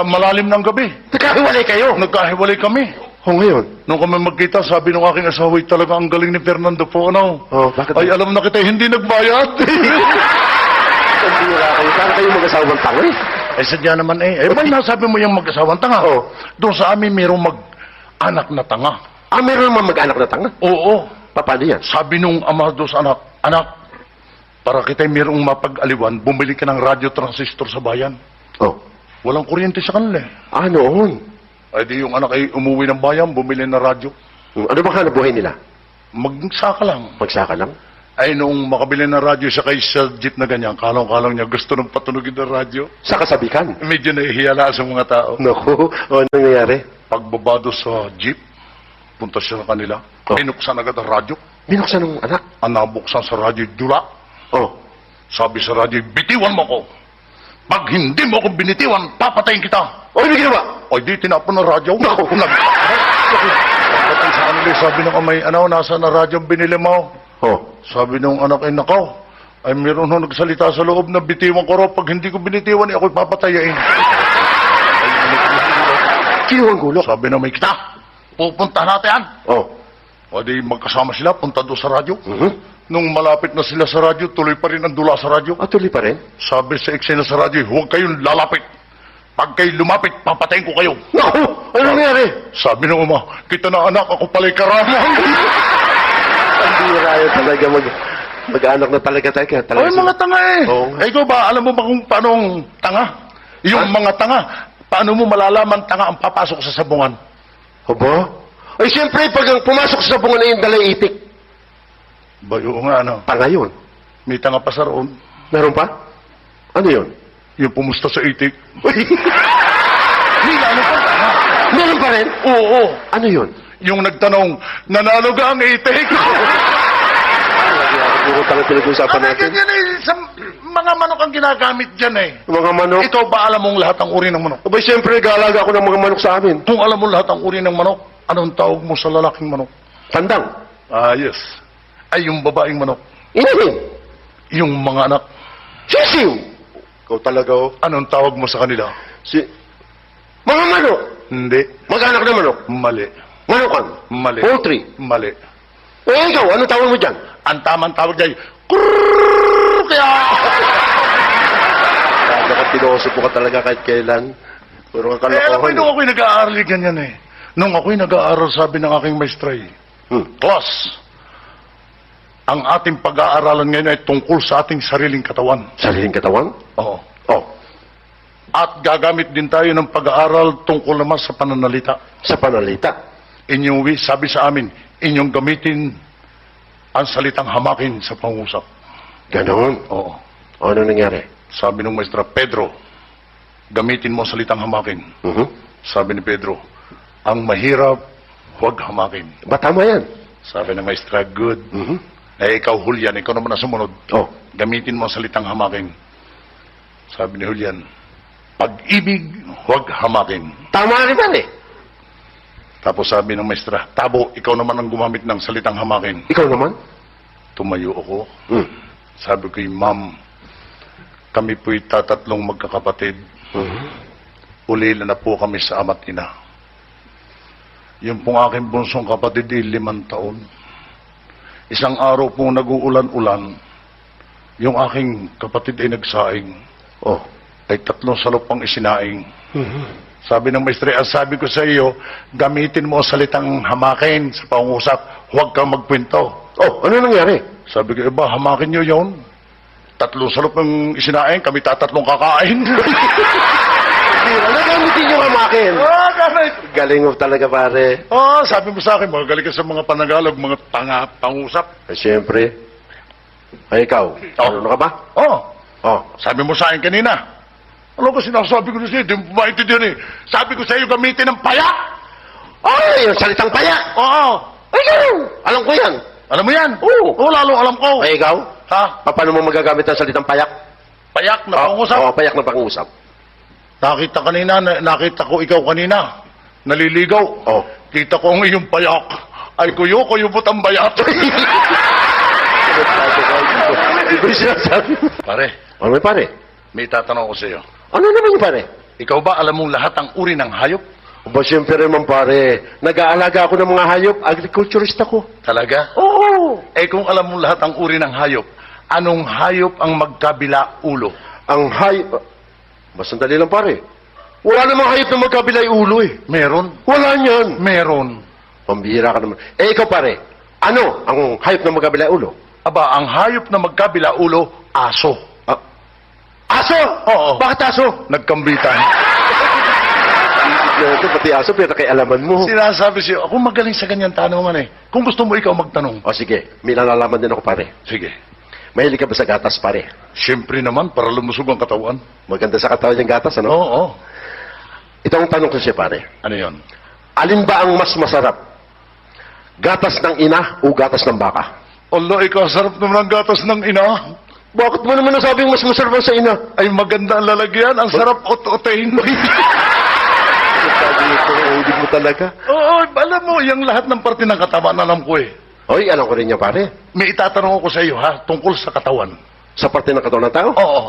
[SPEAKER 1] malalim ng gabi.
[SPEAKER 2] Nagkahiwalay kayo?
[SPEAKER 1] Nagkahiwalay kami.
[SPEAKER 2] O, ngayon?
[SPEAKER 1] Nung kami magkita, sabi ng aking asawa, talaga ang galing ni Fernando po, ano?
[SPEAKER 2] Oh, bakit?
[SPEAKER 1] Ay, alam na kita, hindi nagbayad.
[SPEAKER 2] Ang bira kayo. Para kayo mag-asawang tanga eh.
[SPEAKER 1] Eh, sadya naman eh. Eh, ba't nasabi mo yung mag-asawang tanga?
[SPEAKER 2] Oo.
[SPEAKER 1] Doon sa amin, mayroong mag-anak na tanga.
[SPEAKER 2] Ah, meron naman mag-anak na tanga?
[SPEAKER 1] Oo.
[SPEAKER 2] Paano yan?
[SPEAKER 1] Sabi nung ama doon sa anak, para kita'y mayroong mapag-aliwan, bumili ka ng radyo transistor sa bayan.
[SPEAKER 2] Oh.
[SPEAKER 1] Walang kuryente sa kanila eh.
[SPEAKER 2] Ah, noon.
[SPEAKER 1] Ay di yung anak ay umuwi ng bayan, bumili ng radyo.
[SPEAKER 2] Ano bang hanap buhay nila?
[SPEAKER 1] Magsaka lang.
[SPEAKER 2] Magsaka lang?
[SPEAKER 1] Ay nung makabili ng radyo siya kay sa jeep na ganyan, kalang-kalang niya gusto nang patunugin ng radyo.
[SPEAKER 2] Sa kasabikan?
[SPEAKER 1] Medyo nahihiyala sa mga tao.
[SPEAKER 2] Naku, ano nangyayari?
[SPEAKER 1] Pagbaba doon sa jeep, punta siya sa kanila.
[SPEAKER 2] Oh.
[SPEAKER 1] Binuksan agad ang radyo.
[SPEAKER 2] Binuksan ng anak?
[SPEAKER 1] Ang nabuksan sa radyo, dula.
[SPEAKER 2] Oh.
[SPEAKER 1] Sabi sa radyo, bitiwan mo ko. Pag hindi mo ako binitiwan, papatayin kita.
[SPEAKER 2] O, ano ginawa?
[SPEAKER 1] O di tinapon ng radyo.
[SPEAKER 2] Naku.
[SPEAKER 1] Pagdating sa kanila, sabi ng amay, nasa na radyo ang binili mo?
[SPEAKER 2] Oh.
[SPEAKER 1] Sabi ng anak, ay nakaw. Ay meron ho nagsalita sa loob na bitiwan ko raw. Pag hindi ko binitiwan, ako'y papatayain.
[SPEAKER 2] Sino ang gulo?
[SPEAKER 1] Sabi ng may kita, pupunta natin yan.
[SPEAKER 2] Oh.
[SPEAKER 1] O di magkasama sila, punta doon sa radyo.
[SPEAKER 2] Mhm.
[SPEAKER 1] Nung malapit na sila sa radyo, tuloy pa rin ang dula sa radyo.
[SPEAKER 2] Ah, tuloy pa rin?
[SPEAKER 1] Sabi sa eksena sa radyo, huwag kayong lalapit. Pag kayo lumapit, papatayin ko kayo.
[SPEAKER 2] Naku, ano nangyari?
[SPEAKER 1] Sabi ng uma, kita na anak, ako pala'y karamang.
[SPEAKER 2] Ang bira yun talaga mag-anak na talaga.
[SPEAKER 1] Ay, mga tanga eh.
[SPEAKER 2] Oo.
[SPEAKER 1] Eh, ikaw ba, alam mo ba kung paano ang tanga? Yung mga tanga, paano mo malalaman tanga ang papasok sa sabungan?
[SPEAKER 2] Aba? Ay, siyempre, pag ang pumasok sa sabungan na yung dalay itik,
[SPEAKER 1] Bayo nga, ano?
[SPEAKER 2] tanga yun.
[SPEAKER 1] May tanga pa sa roon.
[SPEAKER 2] Meron pa? Ano yun?
[SPEAKER 1] Yung pumusta sa itik.
[SPEAKER 2] Uy,
[SPEAKER 1] May lalo pa tanga.
[SPEAKER 2] meron pa rin?
[SPEAKER 1] Oo.
[SPEAKER 2] Ano yun?
[SPEAKER 1] Yung nagtanong, nanalo ka ang itik?
[SPEAKER 2] Puro tanga pinag-uusapan
[SPEAKER 1] Ano
[SPEAKER 2] natin.
[SPEAKER 1] ganyan eh, sa mga manok ang ginagamit dyan eh.
[SPEAKER 2] Mga manok.
[SPEAKER 1] Ikaw ba alam mong lahat ng uri ng manok?
[SPEAKER 2] Abay, siyempre, nag-aalaga ako ng mga manok sa amin.
[SPEAKER 1] Kung alam mo lahat ng uri ng manok, anong tawag mo sa lalaking manok?
[SPEAKER 2] Tandang.
[SPEAKER 1] Ah, yes. Ay, yung babaeng manok.
[SPEAKER 2] Inahin.
[SPEAKER 1] Yung mga anak.
[SPEAKER 2] Sisiw. Ikaw talaga, oh.
[SPEAKER 1] Anong tawag mo sa kanila?
[SPEAKER 2] Mga manok.
[SPEAKER 1] Hindi.
[SPEAKER 2] Mag-anak na manok.
[SPEAKER 1] Mali.
[SPEAKER 2] Manokan.
[SPEAKER 1] Mali.
[SPEAKER 2] Poultry.
[SPEAKER 1] Mali.
[SPEAKER 2] Eh, ikaw, ano tawag mo dyan?
[SPEAKER 1] Ang tamang tawag dyan, krrrr, kaya...
[SPEAKER 2] Nakatiloso po ka talaga kahit kailan. Puro ka
[SPEAKER 1] Eh, alam mo,
[SPEAKER 2] kalokohan.
[SPEAKER 1] nung ako'y nag-aaral, ganyan eh. Nung ako'y nag-aaral, sabi ng aking maestra eh, Class, ang ating pag-aaralan ngayon ay tungkol sa ating sariling katawan.
[SPEAKER 2] Sariling katawan?
[SPEAKER 1] Oo.
[SPEAKER 2] Oh,
[SPEAKER 1] At gagamit din tayo ng pag-aaral tungkol naman sa pananalita.
[SPEAKER 2] sa panalita.
[SPEAKER 1] Inyong sabi sa amin, inyong gamitin ang salitang hamakin sa pangusap.
[SPEAKER 2] Ganon.
[SPEAKER 1] Oo.
[SPEAKER 2] Ano nangyari?
[SPEAKER 1] Sabi ng maestra, Pedro, gamitin mo ang salitang hamakin.
[SPEAKER 2] Mhm.
[SPEAKER 1] Sabi ni Pedro, ang mahirap, huwag hamakin.
[SPEAKER 2] Ba tama yan?
[SPEAKER 1] Sabi ng maestra, good.
[SPEAKER 2] Mhm.
[SPEAKER 1] Eh, ikaw, Julian, ikaw naman ang sumunod.
[SPEAKER 2] Oh,
[SPEAKER 1] Gamitin mo ang salitang hamakin. Sabi ni Julian, pag-ibig, huwag hamakin.
[SPEAKER 2] tama rin ba eh?
[SPEAKER 1] Tapos sabi ng maestra, Tabo, ikaw naman ang gumamit ng salitang hamakin.
[SPEAKER 2] Ikaw naman?
[SPEAKER 1] Tumayo ako.
[SPEAKER 2] Hmm.
[SPEAKER 1] Sabi ko, Ma'am, kami po'y tatatlong magkakapatid.
[SPEAKER 2] Mhm.
[SPEAKER 1] Ulila na po kami sa ama't ina. Yung pong aking bunsong kapatid ay 5 taon. Isang araw pong nag-uulan-ulan, yung aking kapatid ay nagsaing,
[SPEAKER 2] Oh.
[SPEAKER 1] ay 3 salop pang isinaing.
[SPEAKER 2] Mhm.
[SPEAKER 1] Sabi ng maestre, ang sabi ko sa iyo, gamitin mo ang salitang hamakin sa pangusap, huwag kang magkwento.
[SPEAKER 2] Oh, ano nangyari?
[SPEAKER 1] Sabi ko, iba, hamakin nyo yun. 3 salop ang isinaing, kami tatatlong kakain.
[SPEAKER 2] Nagamitin yung amakin.
[SPEAKER 1] Gamit.
[SPEAKER 2] Galing mo talaga, pare.
[SPEAKER 1] Sabi mo sa akin, magaling ka sa mga panagalog, mga pangusap.
[SPEAKER 2] Eh, siyempre. Ay, ikaw. Ano ka ba? Oh.
[SPEAKER 1] Sabi mo sa akin kanina. Ano ko sinasabi ko na sa'yo? Di mo maintindihan eh. Sabi ko sa'yo, gamitin ng payak.
[SPEAKER 2] Ay, yung salitang paya.
[SPEAKER 1] Oo.
[SPEAKER 2] Ay, ganun. Alam ko yan.
[SPEAKER 1] Alam mo yan?
[SPEAKER 2] Oo.
[SPEAKER 1] Lalo alam ko.
[SPEAKER 2] Ay, ikaw?
[SPEAKER 1] Ha?
[SPEAKER 2] Paano mo magagamit ang salitang payak?
[SPEAKER 1] Payak na pangusap.
[SPEAKER 2] Oo, payak na pangusap.
[SPEAKER 1] Nakita ko ikaw kanina. Naliligaw.
[SPEAKER 2] Oh.
[SPEAKER 1] Kita ko ang iyong payak. Ay kuyo bot ang bayat.
[SPEAKER 2] Ito yung sinasabi.
[SPEAKER 1] Pare,
[SPEAKER 2] Ano may pare?
[SPEAKER 1] may tatanong ko sa iyo.
[SPEAKER 2] Ano naman yung pare?
[SPEAKER 1] Ikaw ba alam mong lahat ang uri ng hayop?
[SPEAKER 2] Ba, siyempre naman pare. Nag-aalaga ako ng mga hayop. Agriculturist ako.
[SPEAKER 1] Talaga?
[SPEAKER 2] Oo.
[SPEAKER 1] Eh kung alam mong lahat ang uri ng hayop, anong hayop ang magkabila ulo?
[SPEAKER 2] Ang hayop... Mas sandali lang pare. Wala namang hayop na magkabilay ulo eh.
[SPEAKER 1] Meron?
[SPEAKER 2] Wala niyan.
[SPEAKER 1] Meron.
[SPEAKER 2] Pambihira ka naman. Eh, ikaw pare. Ano ang hayop na magkabilay ulo?
[SPEAKER 1] Aba, ang hayop na magkabila ulo, aso.
[SPEAKER 2] Aso?
[SPEAKER 1] Oo.
[SPEAKER 2] Bakit aso?
[SPEAKER 1] Nagkambitan.
[SPEAKER 2] Ito, pati aso, pero nakialaman mo.
[SPEAKER 1] Sinasabi siya, ako magaling sa ganyan tanungan eh. Kung gusto mo ikaw magtanong.
[SPEAKER 2] O sige, may nalalaman din ako pare.
[SPEAKER 1] Sige.
[SPEAKER 2] Mahilig ka ba sa gatas pare?
[SPEAKER 1] Siyempre naman, para lumusog ang katawan.
[SPEAKER 2] Maganda sa katawan yung gatas, ano?
[SPEAKER 1] Oo.
[SPEAKER 2] Ito ang tanong ko siya pare.
[SPEAKER 1] Ano yon?
[SPEAKER 2] Alin ba ang mas masarap? Gatas ng ina o gatas ng baka?
[SPEAKER 1] Allah, ikaw sarap naman ang gatas ng ina.
[SPEAKER 2] Bakit mo naman nasabing mas masarap ang sa ina?
[SPEAKER 1] Ay maganda ang lalagyan, ang sarap ot-otein.
[SPEAKER 2] Sabi ito, hindi mo talaga.
[SPEAKER 1] Oo, alam mo, yung lahat ng parte ng katawan, alam ko eh.
[SPEAKER 2] Hoy, alam ko rin niya pare.
[SPEAKER 1] May itatanong ako sa iyo ha, tungkol sa katawan.
[SPEAKER 2] Sa parte ng katawan ng tao?
[SPEAKER 1] Oo.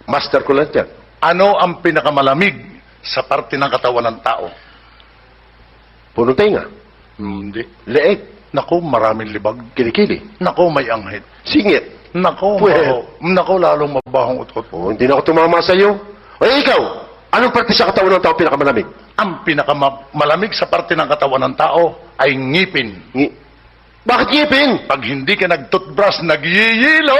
[SPEAKER 2] Master ko lang yan.
[SPEAKER 1] Ano ang pinakamalamig sa parte ng katawan ng tao?
[SPEAKER 2] Punong tenga.
[SPEAKER 1] Hindi.
[SPEAKER 2] Leeg.
[SPEAKER 1] Nako, maraming libag.
[SPEAKER 2] Kilikili.
[SPEAKER 1] Nako, may anghit.
[SPEAKER 2] Singit.
[SPEAKER 1] Nako,
[SPEAKER 2] Pwede.
[SPEAKER 1] maho. Nako, lalong mabahong utot.
[SPEAKER 2] Oh, hindi na ako tumama sa iyo. Ay, ikaw. Anong parte sa katawan ng tao pinakamalamig?
[SPEAKER 1] Ang pinakamalamig sa parte ng katawan ng tao ay ngipin.
[SPEAKER 2] Bakit ngipin?
[SPEAKER 1] Pag hindi ka nag-toothbrush, nagyiyilo.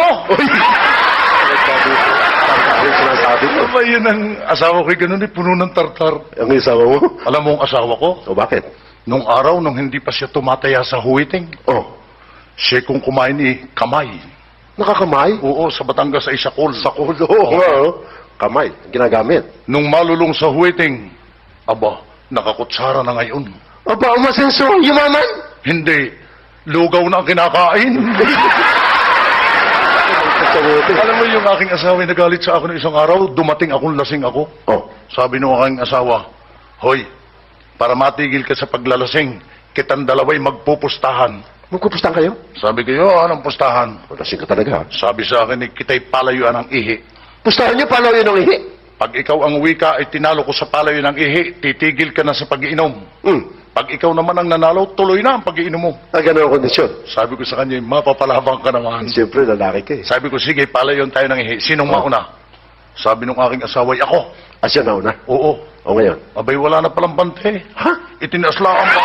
[SPEAKER 2] Sabi mo.
[SPEAKER 1] Aba, yun ang asawa ko, ganun eh, puno ng tartar.
[SPEAKER 2] Ang isawa mo?
[SPEAKER 1] Alam mo ang asawa ko,
[SPEAKER 2] O bakit?
[SPEAKER 1] nung araw, nung hindi pa siya tumataya sa huwiting,
[SPEAKER 2] Oh,
[SPEAKER 1] siya kung kumain kamay.
[SPEAKER 2] nakakamay?
[SPEAKER 1] Oo, sa Batangas ay sakol.
[SPEAKER 2] Sakol, oo nga, oh. Kamay, ginagamit.
[SPEAKER 1] Nung malulong sa huwiting, aba, nakakutsara na ngayon.
[SPEAKER 2] Aba, umasenso, yumaman.
[SPEAKER 1] Hindi, lugaw na ang kinakain. Alam mo yung aking asawa ay nagalit sa akin isang araw, dumating akong lasing ako.
[SPEAKER 2] Oh,
[SPEAKER 1] Sabi nung aking asawa, Hoy, para matigil ka sa paglalasing, kitang dalaway magpupustahan.
[SPEAKER 2] magkupustahan kayo?
[SPEAKER 1] Sabi ko, anong pustahan?
[SPEAKER 2] Lasing ka talaga.
[SPEAKER 1] Sabi sa akin, kita'y palayuan ng ihi.
[SPEAKER 2] Pustahan niyo, paano yun ang ihi?
[SPEAKER 1] Pag ikaw ang wika ay tinalo ko sa palayuan ng ihi, titigil ka na sa pag-iinom. Pag ikaw naman ang nanalo, tuloy na ang pag-iinom mo.
[SPEAKER 2] Ganun ang kondisyon.
[SPEAKER 1] Sabi ko sa kanya, mapapalabang ka naman.
[SPEAKER 2] Siyempre, lalaki ka eh.
[SPEAKER 1] Sabi ko, sige, palayon tayo ng ihi. Sinong mauna? Sabi nung aking asawa, ako.
[SPEAKER 2] Asya na una.
[SPEAKER 1] Oo.
[SPEAKER 2] O ngayon?
[SPEAKER 1] Abay, wala na palang bante.
[SPEAKER 2] Ha?
[SPEAKER 1] Itinaslaan pa.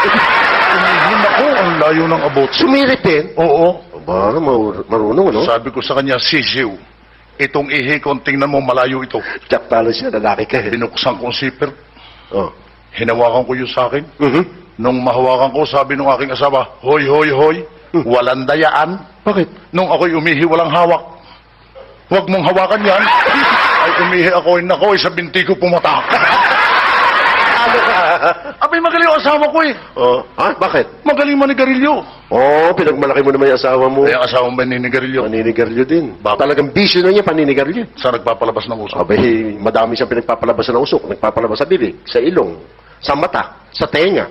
[SPEAKER 1] Tumihon ako, ang layo ng abot.
[SPEAKER 2] Sumirit din?
[SPEAKER 1] Oo.
[SPEAKER 2] Aba, marunong, no?
[SPEAKER 1] Sabi ko sa kanya, sisiw. Itong ihi ko, tingnan mo, malayo ito.
[SPEAKER 2] Jack talo siya, lalaki ka eh.
[SPEAKER 1] Binuksan kong zipper.
[SPEAKER 2] Oh.
[SPEAKER 1] Hinawakan ko yung sa akin.
[SPEAKER 2] Mhm.
[SPEAKER 1] Nung mahawakan ko, sabi nung aking asawa, hoy, hoy, hoy, walang dayaan.
[SPEAKER 2] Bakit?
[SPEAKER 1] Nung ako'y umihi, walang hawak. Huwag mong hawakan yan. Ay umihi ako, nako, sa binti ko pumatak.
[SPEAKER 2] Ano ka?
[SPEAKER 1] Abay, magaling ang asawa ko eh.
[SPEAKER 2] Oh. Ha? Bakit?
[SPEAKER 1] Magaling manigarilyo.
[SPEAKER 2] Oh, pinagmalaki mo naman yung asawa mo.
[SPEAKER 1] Ay, ang asawa mo ba ninigarilyo?
[SPEAKER 2] Paninigarilyo din.
[SPEAKER 1] Bakit?
[SPEAKER 2] Talagang bisyo na niya, paninigarilyo.
[SPEAKER 1] Sa nagpapalabas ng uso.
[SPEAKER 2] Abay, madami siyang pinagpapalabas ng usok. Nagpapalabas sa bibig, sa ilong, sa mata, sa tenga.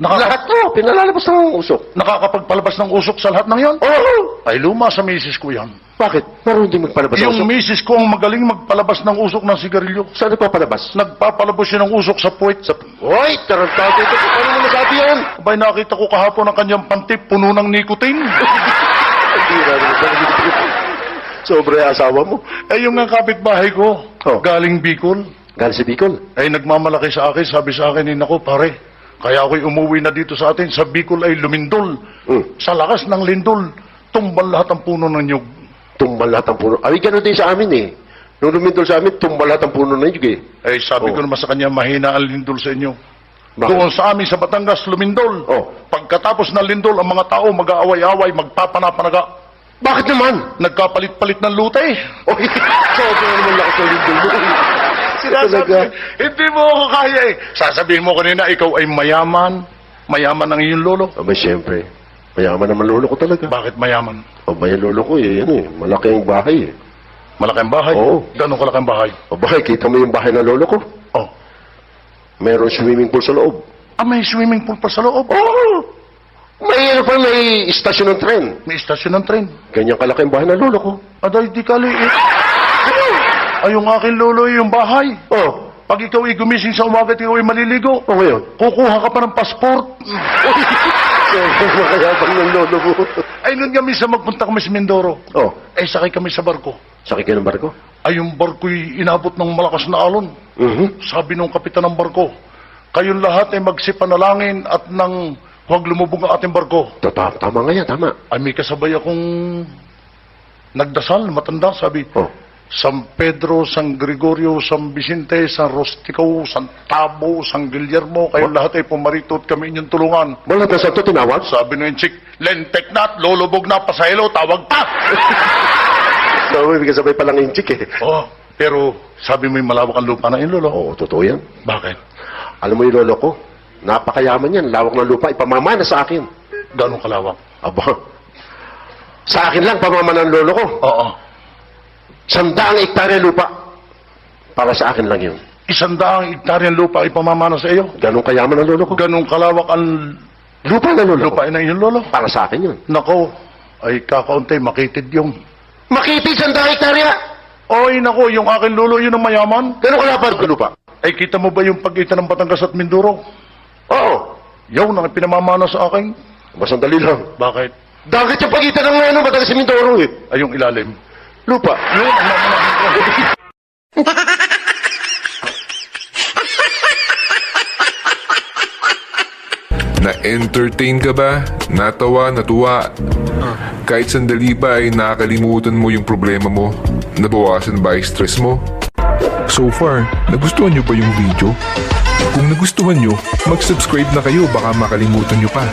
[SPEAKER 2] Lahat to, pinalalabas ng usok.
[SPEAKER 1] Nakakapagpalabas ng usok sa lahat ng yan?
[SPEAKER 2] Oh!
[SPEAKER 1] Ay, luma sa misis ko yan.
[SPEAKER 2] Bakit? Marunong din magpalabas ng
[SPEAKER 1] Yung
[SPEAKER 2] usok.
[SPEAKER 1] misis ko ang magaling magpalabas ng usok ng sigarilyo.
[SPEAKER 2] Saan nagpapalabas?
[SPEAKER 1] Nagpapalabas siya ng usok sa puwet.
[SPEAKER 2] Hoy, tarantado ito. Paano mo nasabi yan?
[SPEAKER 1] Abay, nakita ko kahapon ang kanyang panty, puno ng nicotine.
[SPEAKER 2] Sobra yung asawa mo.
[SPEAKER 1] Eh, yung nga kapitbahay ko,
[SPEAKER 2] Oh.
[SPEAKER 1] galing Bicol,
[SPEAKER 2] Galing si Bicol.
[SPEAKER 1] ay nagmamalaki sa akin, sabi sa akin, nako pare, kaya ako'y umuwi na dito sa atin, sa Bicol ay lumindol. Sa lakas ng lindol, tumbal lahat ang puno ng nyug.
[SPEAKER 2] Tumbal lahat ang puno. Ay, gano'n din sa amin eh. Nung lumindol sa amin, tumbal lahat ang puno na yun eh.
[SPEAKER 1] Eh, sabi ko
[SPEAKER 2] Oh.
[SPEAKER 1] naman sa kanya, mahina ang lindol sa inyo.
[SPEAKER 2] Bakit?
[SPEAKER 1] Doon sa amin sa Batangas, lumindol.
[SPEAKER 2] Oh.
[SPEAKER 1] Pagkatapos ng lindol, ang mga tao mag-aaway-away, magpapanapanaga.
[SPEAKER 2] Bakit naman?
[SPEAKER 1] Nagkapalit-palit ng lute.
[SPEAKER 2] Oy, sobra naman lakas ng lindol mo.
[SPEAKER 1] Sinasabi, hindi mo ako kaya eh. Sasabihin mo kanina, ikaw ay mayaman. Mayaman ang iyong lolo.
[SPEAKER 2] Aba, siyempre. Mayaman naman lolo ko talaga.
[SPEAKER 1] Bakit mayaman?
[SPEAKER 2] Aba, yung lolo ko eh, yan eh. Malaki ang bahay eh.
[SPEAKER 1] Malaking bahay?
[SPEAKER 2] Oo.
[SPEAKER 1] Gano'ng kalaking bahay?
[SPEAKER 2] Aba, kita mo yung bahay ng lolo ko?
[SPEAKER 1] Oh.
[SPEAKER 2] Meron swimming pool sa loob.
[SPEAKER 1] Ah, may swimming pool pa sa loob.
[SPEAKER 2] Oo! May ano pa, may istasyon ng tren.
[SPEAKER 1] May istasyon ng tren.
[SPEAKER 2] Ganyan kalaki ang bahay ng lolo ko.
[SPEAKER 1] Aday, di kaliit. Ay, yung aking lolo yung bahay.
[SPEAKER 2] Oh,
[SPEAKER 1] Pag ikaw ay gumising sa umaga at ikaw ay maliligo,
[SPEAKER 2] o ngayon?
[SPEAKER 1] kukuha ka pa ng pasport.
[SPEAKER 2] Makayabang ng lolo mo.
[SPEAKER 1] Ay, nun kami sa magpunta kami sa Mindoro.
[SPEAKER 2] Oh,
[SPEAKER 1] Ay, sakay kami sa barko.
[SPEAKER 2] sakay kayo ng barko?
[SPEAKER 1] Ay, yung barko'y inabot ng malakas na alon.
[SPEAKER 2] Mhm.
[SPEAKER 1] Sabi nung kapitan ng barko, kayong lahat ay magsipanalangin at nang huwag lumubog ang ating barko.
[SPEAKER 2] Tama nga yan, tama.
[SPEAKER 1] Ay, may kasabay akong nagdasal, matanda, sabi,
[SPEAKER 2] Oh,
[SPEAKER 1] San Pedro, San Gregorio, San Vicente, San Rostico, San Tabo, San Guillermo, kayong lahat ay pumarito at kami inyong tulungan.
[SPEAKER 2] wala na sa ito tinawag?
[SPEAKER 1] Sabi nung chick, lentek na at lulubog na pasahilo, tawag pa!
[SPEAKER 2] So, may kasabay palang inchik eh.
[SPEAKER 1] Oh, pero sabi mo yung malawak ang lupa na yun, lolo.
[SPEAKER 2] Oo, totoo yan.
[SPEAKER 1] Bakit?
[SPEAKER 2] Alam mo yung lolo ko, napakayaman yan. Lawak ng lupa, ipamamana sa akin.
[SPEAKER 1] Gano'ng kalawak?
[SPEAKER 2] Aba, sa akin lang, pamamana ng lolo ko.
[SPEAKER 1] Oo.
[SPEAKER 2] 100 hektarya lupa. Para sa akin lang yun.
[SPEAKER 1] 100 hektaryang lupa ay pamamana sa iyo.
[SPEAKER 2] Ganong kayaman ng lolo ko.
[SPEAKER 1] Ganong kalawak ang
[SPEAKER 2] Lupa ng lolo ko.
[SPEAKER 1] lupain ng iyong lolo.
[SPEAKER 2] Para sa akin yun.
[SPEAKER 1] Nako, ay kakaunti, makitid yung.
[SPEAKER 2] Makitid 100 hektarya!
[SPEAKER 1] Oy, nako, yung aking lolo, yun ang mayaman.
[SPEAKER 2] Ganong kalapad ko lupa?
[SPEAKER 1] Ay, kita mo ba yung pagitan ng Batangas at Mindoro?
[SPEAKER 2] Oo.
[SPEAKER 1] Yaw, nang pinamamana sa akin.
[SPEAKER 2] Masandali lang.
[SPEAKER 1] Bakit?
[SPEAKER 2] Dagat yung pagitan ng ano, Batangas si Mindoro eh.
[SPEAKER 1] Ay, yung ilalim.
[SPEAKER 2] Lupa.
[SPEAKER 1] Yun, ang mamanahin ko.
[SPEAKER 3] Na Entertain ka ba? Natawa, natuwa? Kahit sandali ba ay nakakalimutan mo yung problema mo? Nabawasan ba yung stress mo? So far, nagustuhan nyo ba yung video? Kung nagustuhan nyo, mag-subscribe na kayo baka makalimutan nyo pa.